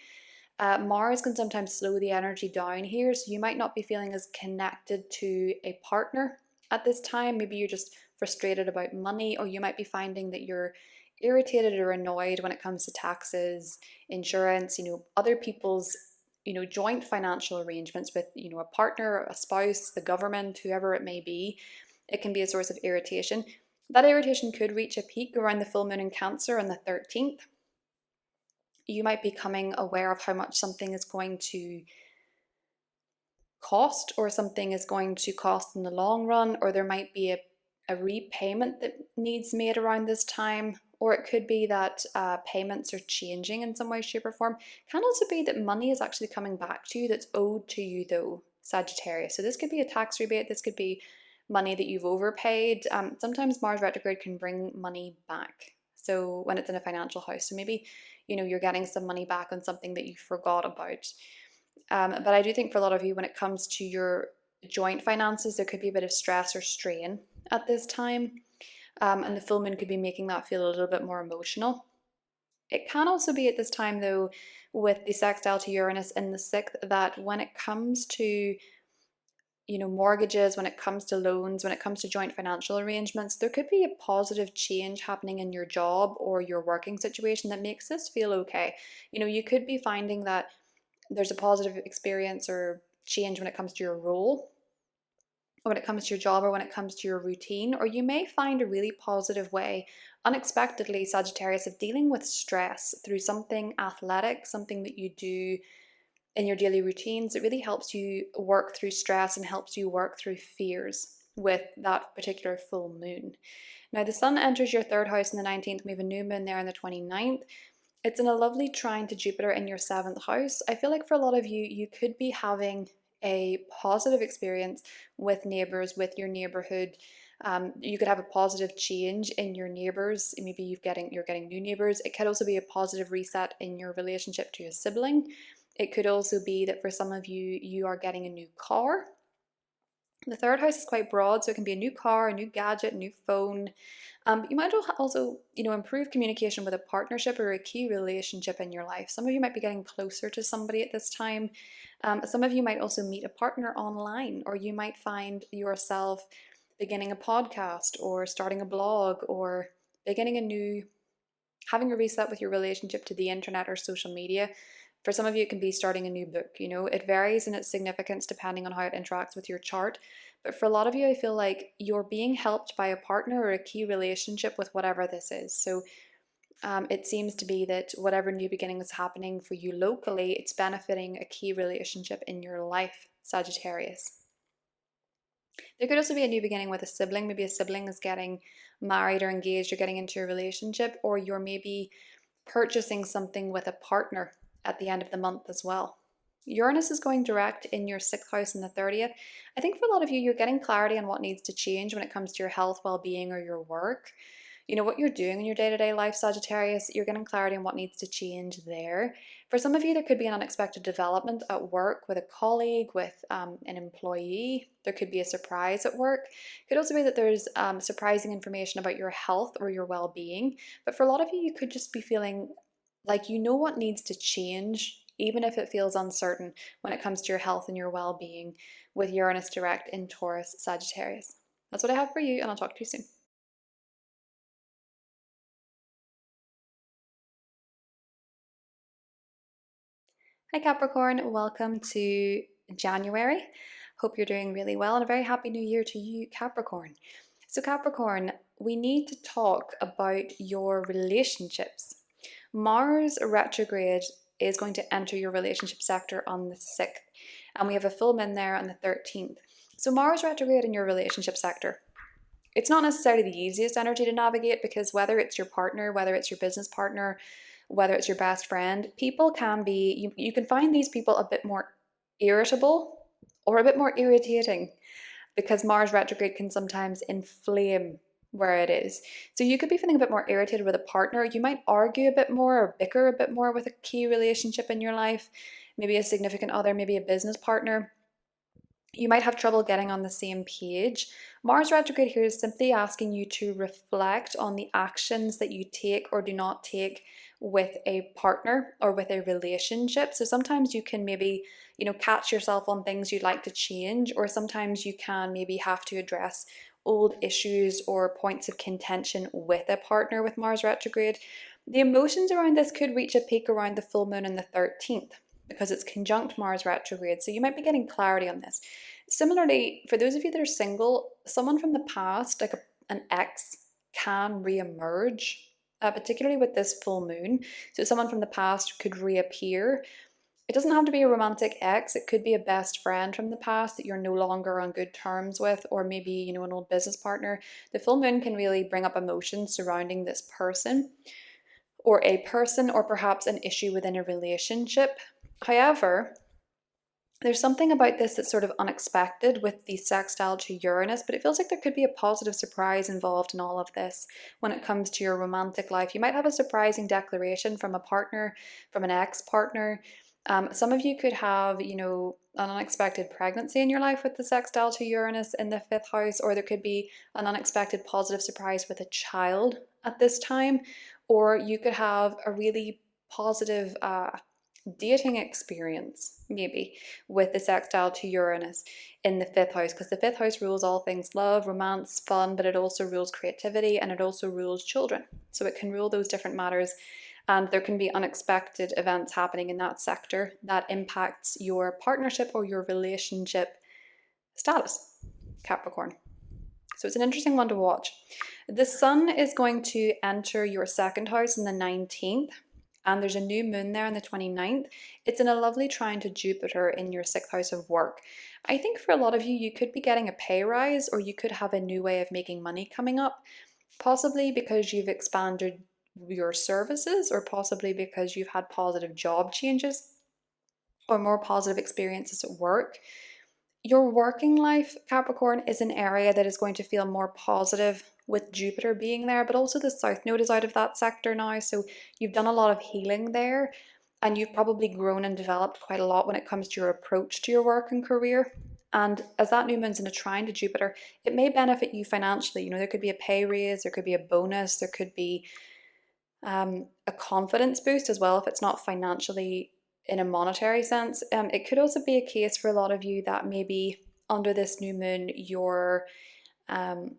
Mars can sometimes slow the energy down here, so you might not be feeling as connected to a partner at this time. Maybe you're just frustrated about money, or you might be finding that you're irritated or annoyed when it comes to taxes, insurance, other people's, joint financial arrangements with, a partner, a spouse, the government, whoever it may be. It can be a source of irritation. That irritation could reach a peak around the full moon in Cancer on the 13th. You might be becoming aware of how much something is going to cost, or something is going to cost in the long run, or there might be a repayment that needs made around this time, or it could be that payments are changing in some way, shape, or form. It can also be that money is actually coming back to you that's owed to you, though, Sagittarius. So this could be a tax rebate, this could be money that you've overpaid. Sometimes Mars retrograde can bring money back. So when it's in a financial house, so maybe you're getting some money back on something that you forgot about. But I do think for a lot of you, when it comes to your joint finances, there could be a bit of stress or strain at this time. And the full moon could be making that feel a little bit more emotional. It can also be at this time, though, with the sextile to Uranus in the 6th, that when it comes to mortgages, when it comes to loans, when it comes to joint financial arrangements, there could be a positive change happening in your job or your working situation that makes this feel okay. You could be finding that there's a positive experience or change when it comes to your role, or when it comes to your job, or when it comes to your routine, or you may find a really positive way, unexpectedly, Sagittarius, of dealing with stress through something athletic, something that you do in your daily routines. It really helps you work through stress and helps you work through fears with that particular full moon. Now, the sun enters your 3rd house in the 19th. We have a new moon there on the 29th. It's in a lovely trine to Jupiter in your 7th house. I feel like for a lot of you, you could be having a positive experience with neighbors, with your neighborhood. You could have a positive change in your neighbors. Maybe you're getting new neighbors. It could also be a positive reset in your relationship to a sibling. It could also be that for some of you, you are getting a new car. The 3rd house is quite broad, so it can be a new car, a new gadget, a new phone. You might also, improve communication with a partnership or a key relationship in your life. Some of you might be getting closer to somebody at this time. Some of you might also meet a partner online, or you might find yourself beginning a podcast or starting a blog or having a reset with your relationship to the internet or social media. For some of you, it can be starting a new book. It varies in its significance depending on how it interacts with your chart. But for a lot of you, I feel like you're being helped by a partner or a key relationship with whatever this is. So it seems to be that whatever new beginning is happening for you locally, it's benefiting a key relationship in your life, Sagittarius. There could also be a new beginning with a sibling. Maybe a sibling is getting married or engaged or getting into a relationship, or you're maybe purchasing something with a partner at the end of the month as well. Uranus is going direct in your 6th house in the 30th. I think for a lot of you, you're getting clarity on what needs to change when it comes to your health, well-being, or your work. What you're doing in your day-to-day life, Sagittarius, you're getting clarity on what needs to change there. For some of you, there could be an unexpected development at work with a colleague, with an employee. There could be a surprise at work. It could also be that there's surprising information about your health or your well-being. But for a lot of you, you could just be feeling like you know what needs to change, even if it feels uncertain when it comes to your health and your well-being, with Uranus direct in Taurus, Sagittarius. That's what I have for you, and I'll talk to you soon. Hi Capricorn, welcome to January. Hope you're doing really well, and a very happy new year to you, Capricorn. So Capricorn, we need to talk about your relationships. Mars retrograde is going to enter your relationship sector on the 6th, and we have a full moon there on the 13th. So Mars retrograde in your relationship sector, it's not necessarily the easiest energy to navigate, because whether it's your partner, whether it's your business partner, whether it's your best friend, people can be, you can find these people a bit more irritable or a bit more irritating, because Mars retrograde can sometimes inflame where it is. So you could be feeling a bit more irritated with a partner. You might argue a bit more or bicker a bit more with a key relationship in your life, maybe a significant other, maybe a business partner. You might have trouble getting on the same page. Mars retrograde here is simply asking you to reflect on the actions that you take or do not take with a partner or with a relationship. So sometimes you can maybe, catch yourself on things you'd like to change, or sometimes you can maybe have to address old issues or points of contention with a partner with Mars retrograde. The emotions around this could reach a peak around the full moon on the 13th, because it's conjunct Mars retrograde. So you might be getting clarity on this. Similarly, for those of you that are single, someone from the past, like an ex, can re-emerge, particularly with this full moon. So someone from the past could reappear. It doesn't have to be a romantic ex. It could be a best friend from the past that you're no longer on good terms with, or maybe, an old business partner. The full moon can really bring up emotions surrounding this person, or a person, or perhaps an issue within a relationship. However, there's something about this that's sort of unexpected with the sextile to Uranus, but it feels like there could be a positive surprise involved in all of this when it comes to your romantic life. You might have a surprising declaration from a partner, from an ex-partner. Some of you could have, you know, an unexpected pregnancy in your life with the sextile to Uranus in the fifth house, or there could be an unexpected positive surprise with a child at this time, or you could have a really positive dating experience, maybe, with the sextile to Uranus in the fifth house, because the fifth house rules all things love, romance, fun, but it also rules creativity and it also rules children. So it can rule those different matters, and there can be unexpected events happening in that sector that impacts your partnership or your relationship status, Capricorn. So it's an interesting one to watch. The sun is going to enter your second house on the 19th, and there's a new moon there on the 29th. It's in a lovely trine to Jupiter in your sixth house of work. I think for a lot of you, you could be getting a pay rise, or you could have a new way of making money coming up, possibly because you've expanded your services, or possibly because you've had positive job changes or more positive experiences at work. Your working life, Capricorn, is an area that is going to feel more positive with Jupiter being there, but also the South Node is out of that sector now. So you've done a lot of healing there, and you've probably grown and developed quite a lot when it comes to your approach to your work and career. And as that new moon's in a trine to Jupiter, it may benefit you financially. You know, there could be a pay raise, there could be a bonus, there could be a confidence boost as well if it's not financially in a monetary sense. It could also be a case for a lot of you that maybe under this new moon you're um,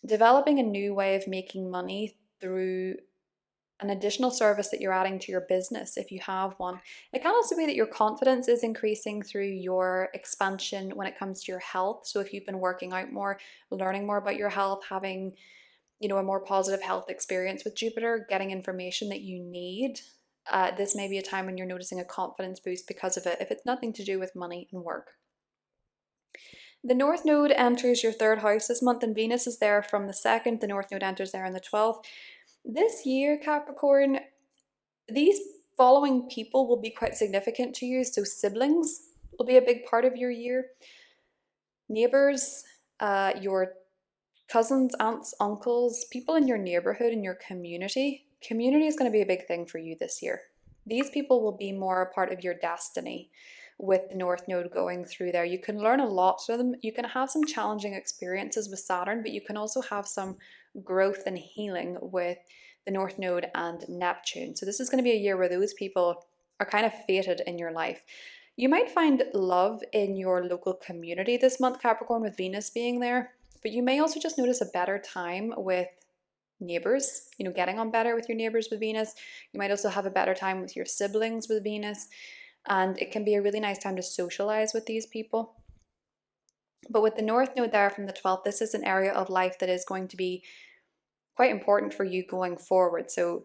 developing a new way of making money through an additional service that you're adding to your business if you have one. It can also be that your confidence is increasing through your expansion when it comes to your health. So if you've been working out more, learning more about your health, having, you know, a more positive health experience with Jupiter, getting information that you need, this may be a time when you're noticing a confidence boost because of it, if it's nothing to do with money and work. The North Node enters your third house this month, and Venus is there from the 2nd. The North Node enters there on the 12th. This year, Capricorn, these following people will be quite significant to you. So siblings will be a big part of your year. Neighbors, your cousins, aunts, uncles, people in your neighborhood, in your community. Community is going to be a big thing for you this year. These people will be more a part of your destiny with the North Node going through there. You can learn a lot from them. You can have some challenging experiences with Saturn, but you can also have some growth and healing with the North Node and Neptune. So this is going to be a year where those people are kind of fated in your life. You might find love in your local community this month, Capricorn, with Venus being there. But you may also just notice a better time with neighbors, you know, getting on better with your neighbors with Venus. You might also have a better time with your siblings with Venus. And it can be a really nice time to socialize with these people. But with the North Node there from the 12th, this is an area of life that is going to be quite important for you going forward. So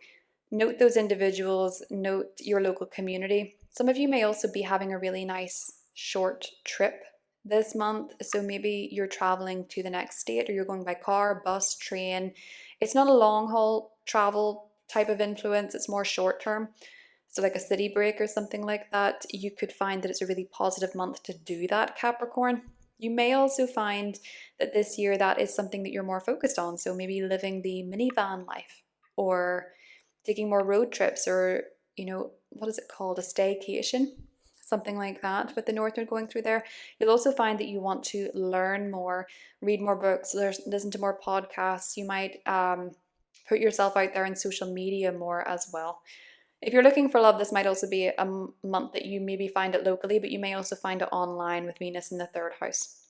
note those individuals, note your local community. Some of you may also be having a really nice short trip this month. So maybe you're traveling to the next state, or you're going by car, bus, train. It's not a long haul travel type of influence, it's more short term. So like a city break or something like that. You could find that it's a really positive month to do that, Capricorn. You may also find that this year that is something that you're more focused on. So maybe living the minivan life, or taking more road trips, or, you know, what is it called? A staycation, something like that. With the North Node going through there, you'll also find that you want to learn more, read more books, listen to more podcasts. You might put yourself out there in social media more as well. If you're looking for love, this might also be a month that you maybe find it locally, but you may also find it online with Venus in the third house.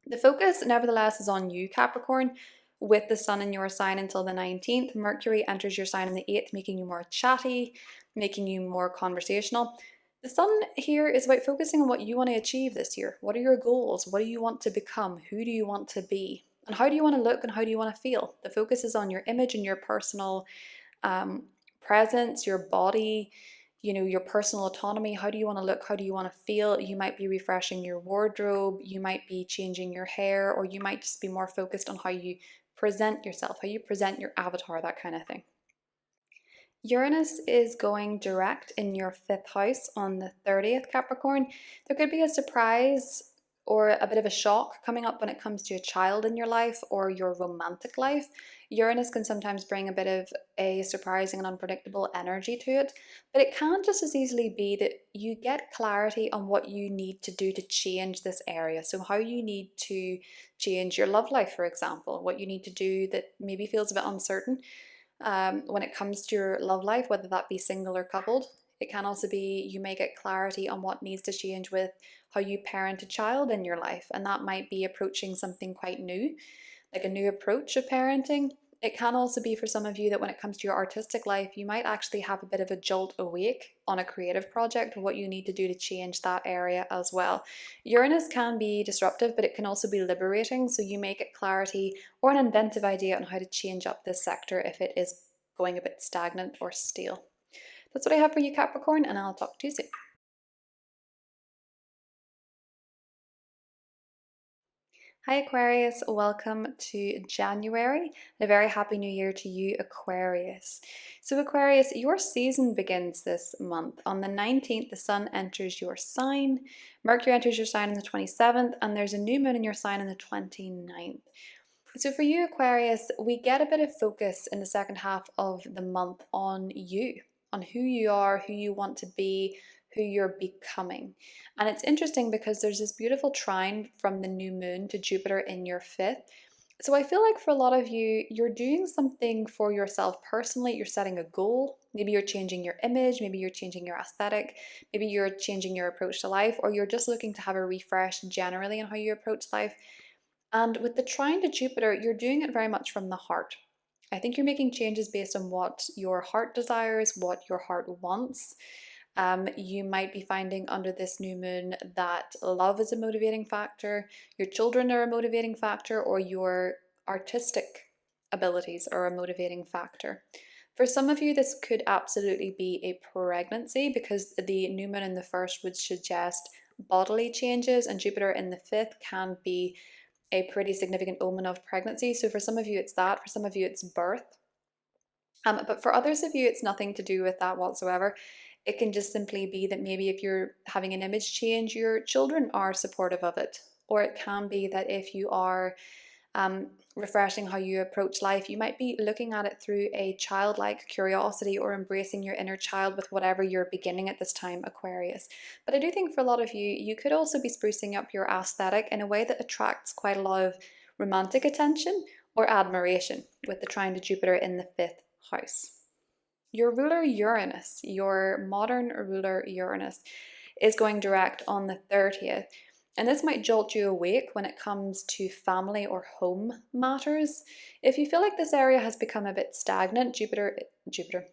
The focus, nevertheless, is on you, Capricorn, with the sun in your sign until the 19th. Mercury enters your sign on the 8th, making you more chatty, making you more conversational. The sun here is about focusing on what you want to achieve this year. What are your goals? What do you want to become? Who do you want to be? And how do you want to look, and how do you want to feel? The focus is on your image and your personal presence, your body, you know, your personal autonomy. How do you want to look? How do you want to feel? You might be refreshing your wardrobe, you might be changing your hair, or you might just be more focused on how you present yourself, how you present your avatar, that kind of thing. Uranus is going direct in your fifth house on the 30th, Capricorn. There could be a surprise or a bit of a shock coming up when it comes to a child in your life or your romantic life. Uranus can sometimes bring a bit of a surprising and unpredictable energy to it, but it can just as easily be that you get clarity on what you need to do to change this area. So how you need to change your love life, for example, what you need to do that maybe feels a bit uncertain when it comes to your love life, whether that be single or coupled. It can also be you may get clarity on what needs to change with how you parent a child in your life, and that might be approaching something quite new, like a new approach of parenting. It can also be for some of you that when it comes to your artistic life, you might actually have a bit of a jolt awake on a creative project, what you need to do to change that area as well. Uranus can be disruptive, but it can also be liberating. So you may get clarity or an inventive idea on how to change up this sector if it is going a bit stagnant or stale. That's what I have for you, Capricorn, and I'll talk to you soon. Hi Aquarius, welcome to January, and a very happy new year to you, Aquarius. So Aquarius, your season begins this month. On the 19th, the sun enters your sign, Mercury enters your sign on the 27th, and there's a new moon in your sign on the 29th. So for you, Aquarius, we get a bit of focus in the second half of the month on you, on who you are, who you want to be, who you're becoming. And it's interesting because there's this beautiful trine from the new moon to Jupiter in your fifth. So I feel like for a lot of you, you're doing something for yourself personally. You're setting a goal. Maybe you're changing your image. Maybe you're changing your aesthetic. Maybe you're changing your approach to life, or you're just looking to have a refresh generally in how you approach life. And with the trine to Jupiter, you're doing it very much from the heart. I think you're making changes based on what your heart desires, what your heart wants. You might be finding under this new moon that love is a motivating factor, your children are a motivating factor, or your artistic abilities are a motivating factor. For some of you, this could absolutely be a pregnancy because the new moon in the first would suggest bodily changes, and Jupiter in the fifth can be a pretty significant omen of pregnancy. So for some of you, it's that. For some of you, it's birth. But for others of you, it's nothing to do with that whatsoever. It can just simply be that maybe if you're having an image change, your children are supportive of it. Or it can be that if you are refreshing how you approach life, you might be looking at it through a childlike curiosity or embracing your inner child with whatever you're beginning at this time, Aquarius. But I do think for a lot of you, you could also be sprucing up your aesthetic in a way that attracts quite a lot of romantic attention or admiration with the trine to Jupiter in the fifth house. Your ruler Uranus, your modern ruler Uranus, is going direct on the 30th. And this might jolt you awake when it comes to family or home matters. If you feel like this area has become a bit stagnant,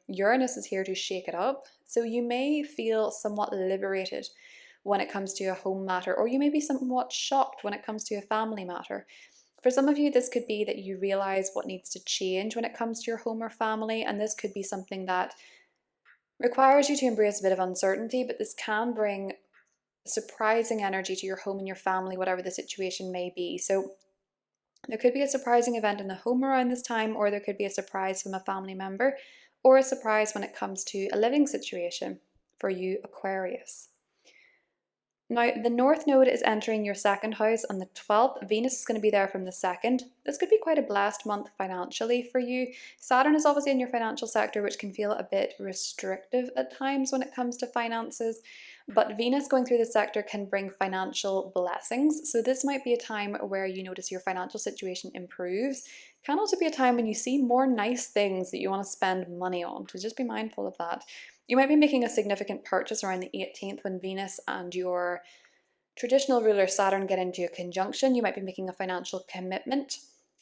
Uranus is here to shake it up. So you may feel somewhat liberated when it comes to a home matter, or you may be somewhat shocked when it comes to a family matter. For some of you, this could be that you realize what needs to change when it comes to your home or family, and this could be something that requires you to embrace a bit of uncertainty, but this can bring surprising energy to your home and your family, whatever the situation may be. So there could be a surprising event in the home around this time, or there could be a surprise from a family member, or a surprise when it comes to a living situation for you, Aquarius. Now, the North Node is entering your second house on the 12th. Venus is going to be there from the 2nd. This could be quite a blessed month financially for you. Saturn is obviously in your financial sector, which can feel a bit restrictive at times when it comes to finances. But Venus going through the sector can bring financial blessings. So this might be a time where you notice your financial situation improves. It can also be a time when you see more nice things that you want to spend money on. So just be mindful of that. You might be making a significant purchase around the 18th when Venus and your traditional ruler Saturn get into a conjunction. You might be making a financial commitment,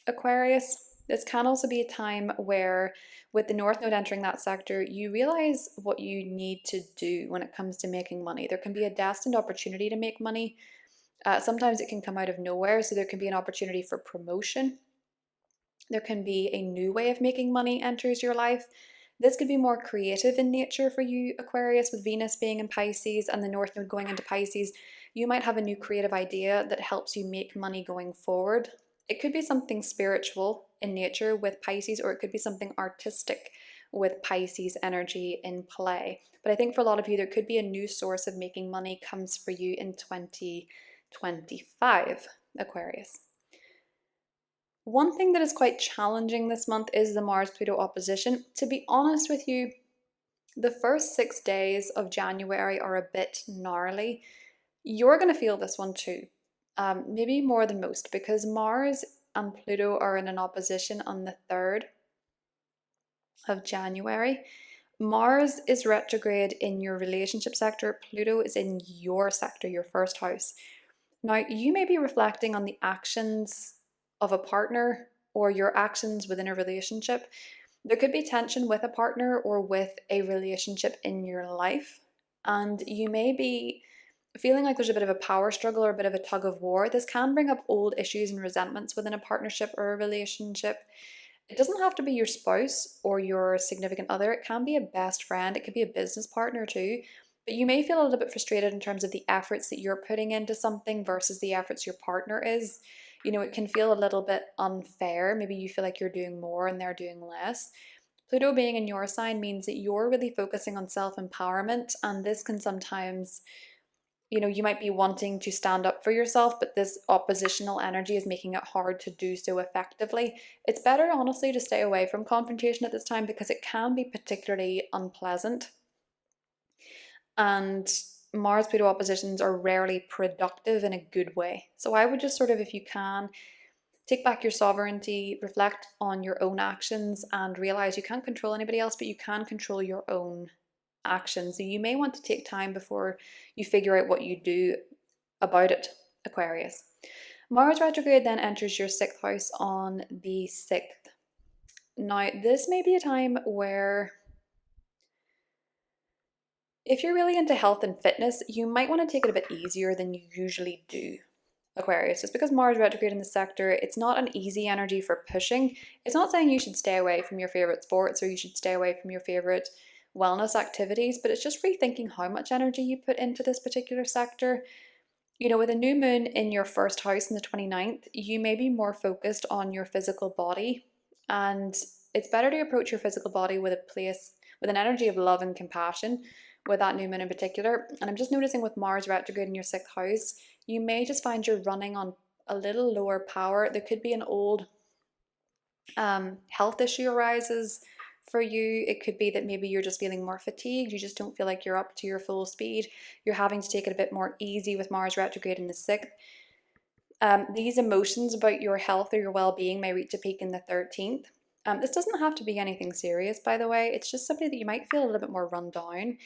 Aquarius. This can also be a time where, with the North Node entering that sector, you realize what you need to do when it comes to making money. There can be a destined opportunity to make money. Sometimes it can come out of nowhere, so there can be an opportunity for promotion. There can be a new way of making money enters your life. This could be more creative in nature for you, Aquarius, with Venus being in Pisces and the North Node going into Pisces. You might have a new creative idea that helps you make money going forward. It could be something spiritual in nature with Pisces, or it could be something artistic with Pisces energy in play. But I think for a lot of you, there could be a new source of making money comes for you in 2026. 2025, Aquarius. One thing that is quite challenging this month is the Mars-Pluto opposition. To be honest with you, the first 6 days of January are a bit gnarly. You're going to feel this one too, maybe more than most, because Mars and Pluto are in an opposition on the 3rd of January. Mars is retrograde in your relationship sector. Pluto is in your sector, your first house. Now, you may be reflecting on the actions of a partner or your actions within a relationship. There could be tension with a partner or with a relationship in your life, and you may be feeling like there's a bit of a power struggle or a bit of a tug of war. This can bring up old issues and resentments within a partnership or a relationship. It doesn't have to be your spouse or your significant other. It can be a best friend. It could be a business partner too. But you may feel a little bit frustrated in terms of the efforts that you're putting into something versus the efforts your partner is. You know, it can feel a little bit unfair. Maybe you feel like you're doing more and they're doing less. Pluto being in your sign means that you're really focusing on self-empowerment, and this can sometimes, you know, you might be wanting to stand up for yourself, but this oppositional energy is making it hard to do so effectively. It's better, honestly, to stay away from confrontation at this time because it can be particularly unpleasant. And Mars Pluto oppositions are rarely productive in a good way. So I would just sort of, if you can, take back your sovereignty, reflect on your own actions, and realize you can't control anybody else, but you can control your own actions. So you may want to take time before you figure out what you do about it, Aquarius. Mars retrograde then enters your 6th house on the 6th. Now, this may be a time where if you're really into health and fitness, you might want to take it a bit easier than you usually do, Aquarius. Just because Mars retrograde in the sector, it's not an easy energy for pushing. It's not saying you should stay away from your favorite sports or you should stay away from your favorite wellness activities, but it's just rethinking how much energy you put into this particular sector. You know, with a new moon in your first house on the 29th, you may be more focused on your physical body, and it's better to approach your physical body with an energy of love and compassion with that new moon in particular. And I'm just noticing with Mars retrograde in your 6th house, you may just find you're running on a little lower power. There could be an old health issue arises for you. It could be that maybe you're just feeling more fatigued. You just don't feel like you're up to your full speed. You're having to take it a bit more easy with Mars retrograde in the 6th. These emotions about your health or your well-being may reach a peak in the 13th. This doesn't have to be anything serious, by the way. It's just something that you might feel a little bit more run down.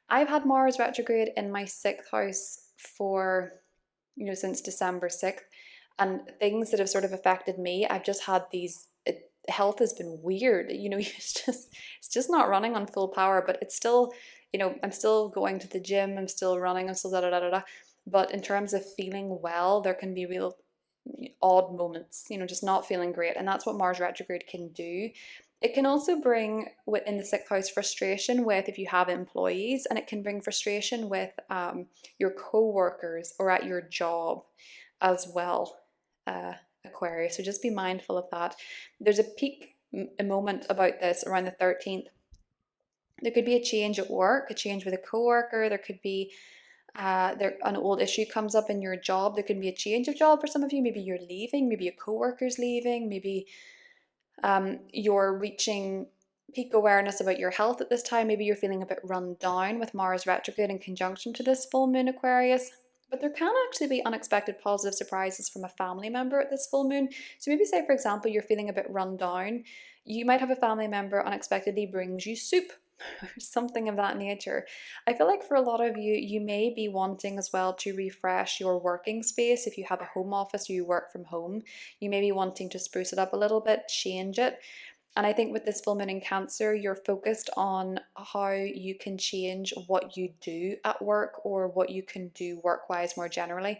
I've had Mars retrograde in my 6th house for, you know, since December 6th, and things that have sort of affected me, I've just had these, health has been weird, you know, it's just not running on full power, but it's still, you know, I'm still going to the gym, I'm still running, I'm still da da da da da. But in terms of feeling well, there can be real odd moments, you know, just not feeling great. And that's what Mars retrograde can do. It can also bring within the 6th house frustration with if you have employees, and it can bring frustration with your co-workers or at your job as well, Aquarius. So just be mindful of that. There's a peak moment about this around the 13th. There could be a change at work, a change with a co-worker. There could be an old issue comes up in your job. There can be a change of job for some of you. Maybe you're leaving, maybe a co-worker's leaving, maybe you're reaching peak awareness about your health at this time. Maybe you're feeling a bit run down with Mars retrograde in conjunction to this full moon, Aquarius. But there can actually be unexpected positive surprises from a family member at this full moon. So maybe say, for example, you're feeling a bit run down. You might have a family member unexpectedly brings you soup or something of that nature. I feel like for a lot of you, you may be wanting as well to refresh your working space. If you have a home office or you work from home, you may be wanting to spruce it up a little bit, change it. And I think with this full moon in Cancer, you're focused on how you can change what you do at work or what you can do work-wise more generally.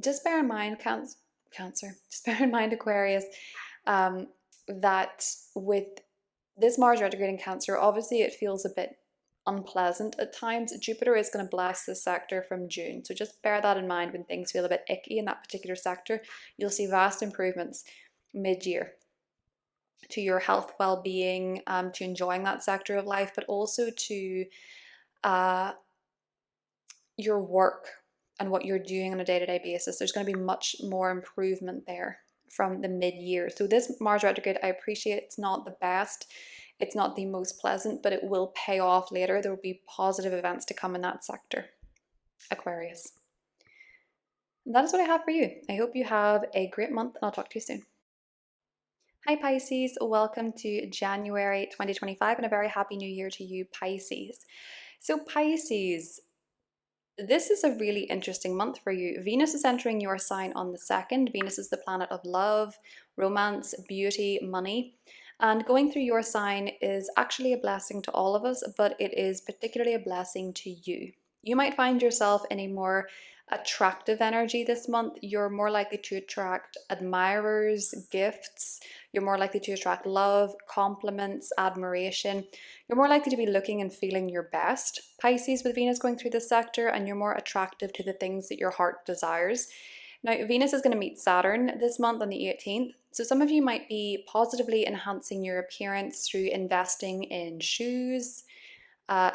Just bear in mind, Cancer, just bear in mind, Aquarius, that with this Mars retrograde in Cancer, obviously it feels a bit unpleasant at times. Jupiter is going to bless this sector from June. So just bear that in mind when things feel a bit icky in that particular sector. You'll see vast improvements mid-year to your health, well-being, to enjoying that sector of life, but also to your work and what you're doing on a day-to-day basis. There's going to be much more improvement there from the mid-year. So this Mars retrograde, I appreciate it's not the best, it's not the most pleasant, but it will pay off later. There will be positive events to come in that sector, Aquarius. And that is what I have for you. I hope you have a great month, and I'll talk to you soon. Hi Pisces, welcome to January 2025 and a very happy new year to you, Pisces. So Pisces, this is a really interesting month for you. Venus is entering your sign on the 2nd. Venus is the planet of love, romance, beauty, money. And going through your sign is actually a blessing to all of us, but it is particularly a blessing to you. You might find yourself in a more attractive energy this month. You're more likely to attract admirers, gifts. You're more likely to attract love, compliments, admiration. You're more likely to be looking and feeling your best, Pisces, with Venus going through this sector, and you're more attractive to the things that your heart desires. Now, Venus is going to meet Saturn this month on the 18th. So some of you might be positively enhancing your appearance through investing in shoes,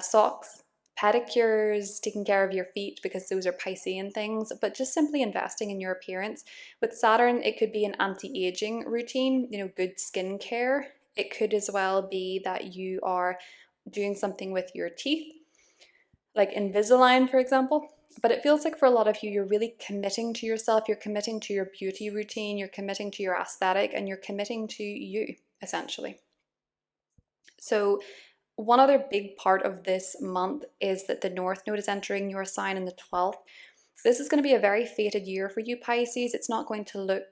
socks, pedicures, taking care of your feet because those are Piscean things, but just simply investing in your appearance. With Saturn, it could be an anti-aging routine, good skincare. It could as well be that you are doing something with your teeth, like Invisalign, for example. But it feels like for a lot of you, you're really committing to yourself, you're committing to your beauty routine, you're committing to your aesthetic, and you're committing to you, essentially. So one other big part of this month is that the North Node is entering your sign on the 12th. This is going to be a very fated year for you, Pisces. It's not going to look,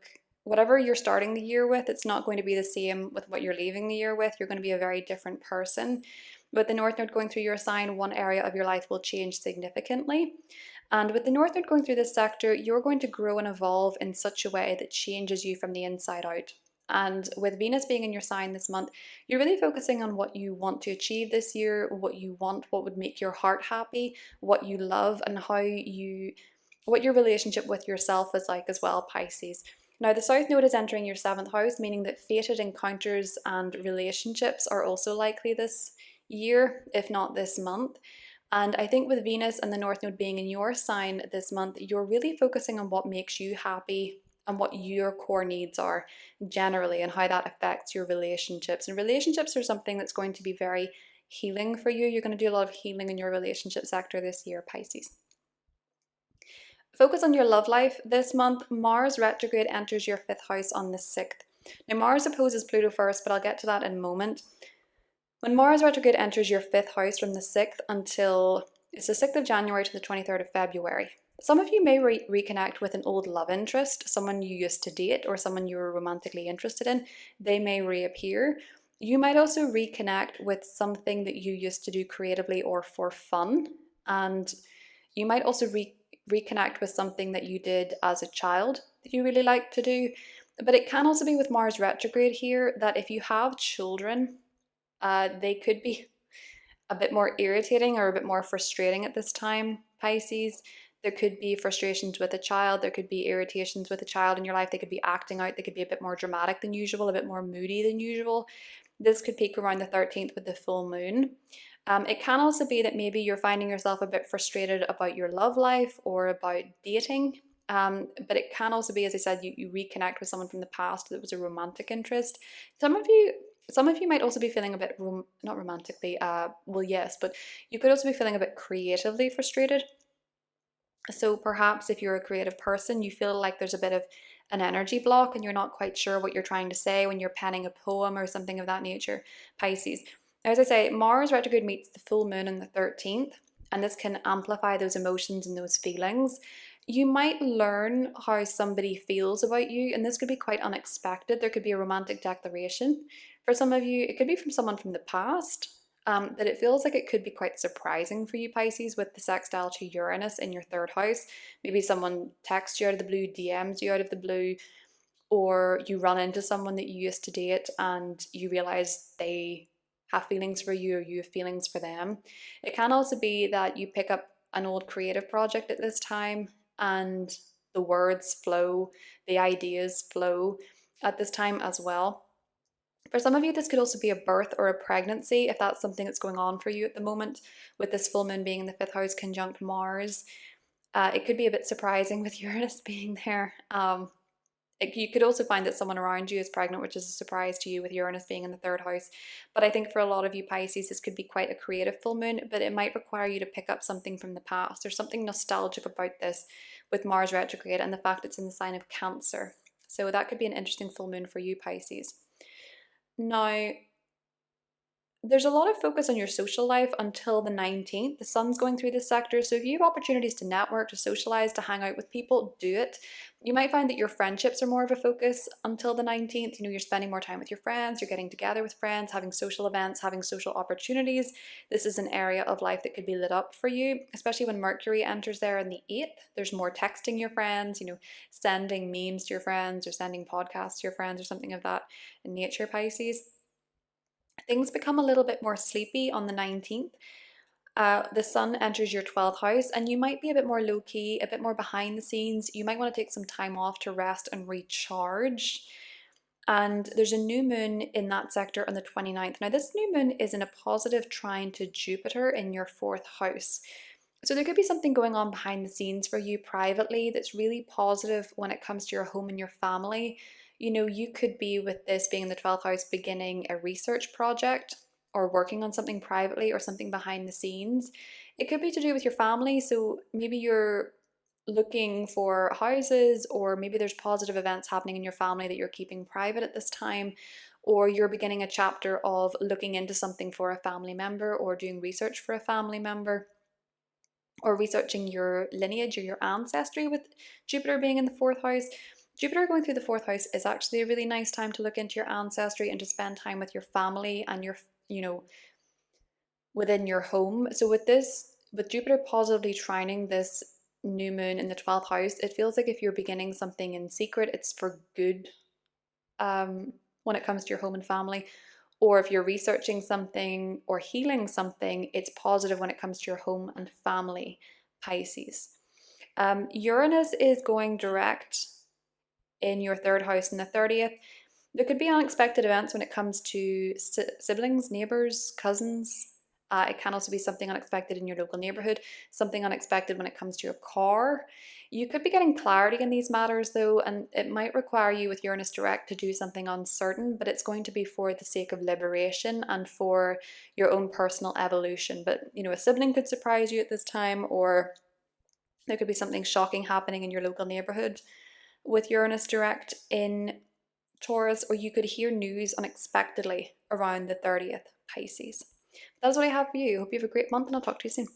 whatever you're starting the year with, it's not going to be the same with what you're leaving the year with. You're going to be a very different person. With the North Node going through your sign, one area of your life will change significantly. And with the North Node going through this sector, you're going to grow and evolve in such a way that changes you from the inside out. And with Venus being in your sign this month, you're really focusing on what you want to achieve this year, what you want, what would make your heart happy, what you love, and what your relationship with yourself is like as well, Pisces. Now, the South Node is entering your 7th house, meaning that fated encounters and relationships are also likely this year, if not this month. And I think with Venus and the North Node being in your sign this month, you're really focusing on what makes you happy and what your core needs are generally and how that affects your relationships. And relationships are something that's going to be very healing for you. You're going to do a lot of healing in your relationship sector this year, Pisces. Focus on your love life this month. Mars retrograde enters your 5th house on the 6th. Now, Mars opposes Pluto first, but I'll get to that in a moment. When Mars retrograde enters your 5th house from the 6th until it's the 6th of January to the 23rd of February, some of you may reconnect with an old love interest, someone you used to date or someone you were romantically interested in. They may reappear. You might also reconnect with something that you used to do creatively or for fun. And you might also reconnect with something that you did as a child that you really liked to do. But it can also be with Mars retrograde here that if you have children, they could be a bit more irritating or a bit more frustrating at this time, Pisces. There could be frustrations with a child. There could be irritations with a child in your life. They could be acting out. They could be a bit more dramatic than usual, a bit more moody than usual. This could peak around the 13th with the full moon. It can also be that maybe you're finding yourself a bit frustrated about your love life or about dating. But it can also be, as I said, you reconnect with someone from the past that was a romantic interest. Some of you might also be feeling a bit, not romantically, well, yes, but you could also be feeling a bit creatively frustrated. So perhaps if you're a creative person, you feel like there's a bit of an energy block and you're not quite sure what you're trying to say when you're penning a poem or something of that nature, Pisces. As I say, Mars retrograde meets the full moon on the 13th, and this can amplify those emotions and those feelings. You might learn how somebody feels about you, and this could be quite unexpected. There could be a romantic declaration. For some of you, it could be from someone from the past. That it feels like it could be quite surprising for you, Pisces, with the sextile to Uranus in your 3rd house. Maybe someone texts you out of the blue, DMs you out of the blue, or you run into someone that you used to date and you realize they have feelings for you or you have feelings for them. It can also be that you pick up an old creative project at this time and the words flow, the ideas flow at this time as well. For some of you, this could also be a birth or a pregnancy, if that's something that's going on for you at the moment, with this full moon being in the 5th house conjunct Mars. It could be a bit surprising with Uranus being there. You could also find that someone around you is pregnant, which is a surprise to you with Uranus being in the third house. But I think for a lot of you Pisces, this could be quite a creative full moon, but it might require you to pick up something from the past. There's something nostalgic about this with Mars retrograde and the fact it's in the sign of Cancer. So that could be an interesting full moon for you Pisces. Now, there's a lot of focus on your social life until the 19th. The sun's going through this sector, so if you have opportunities to network, to socialize, to hang out with people, do it. You might find that your friendships are more of a focus until the 19th. You know, you're spending more time with your friends, you're getting together with friends, having social events, having social opportunities. This is an area of life that could be lit up for you, especially when Mercury enters there on the 8th. There's more texting your friends, you know, sending memes to your friends or sending podcasts to your friends or something of that nature, Pisces. Things become a little bit more sleepy on the 19th. The sun enters your 12th house and you might be a bit more low key, a bit more behind the scenes. You might want to take some time off to rest and recharge. And there's a new moon in that sector on the 29th. Now, this new moon is in a positive trine to Jupiter in your 4th house. So there could be something going on behind the scenes for you privately that's really positive when it comes to your home and your family. You know, you could be, with this being in the 12th house, beginning a research project or working on something privately or something behind the scenes. It could be to do with your family. So maybe you're looking for houses, or maybe there's positive events happening in your family that you're keeping private at this time, or you're beginning a chapter of looking into something for a family member or doing research for a family member, or researching your lineage or your ancestry with Jupiter being in the 4th house. Jupiter going through the 4th house is actually a really nice time to look into your ancestry and to spend time with your family and your, you know, within your home. So with this, with Jupiter positively trining this new moon in the 12th house, it feels like if you're beginning something in secret, it's for good when it comes to your home and family. Or if you're researching something or healing something, it's positive when it comes to your home and family, Pisces. Uranus is going direct in your 3rd house and the 30th. There could be unexpected events when it comes to siblings, neighbors, cousins. It can also be something unexpected in your local neighborhood, something unexpected when it comes to your car. You could be getting clarity in these matters though, and it might require you with Uranus direct to do something uncertain, but it's going to be for the sake of liberation and for your own personal evolution. But you know, a sibling could surprise you at this time, or there could be something shocking happening in your local neighborhood with Uranus direct in Taurus, or you could hear news unexpectedly around the 30th, Pisces. That's what I have for you. Hope you have a great month, and I'll talk to you soon.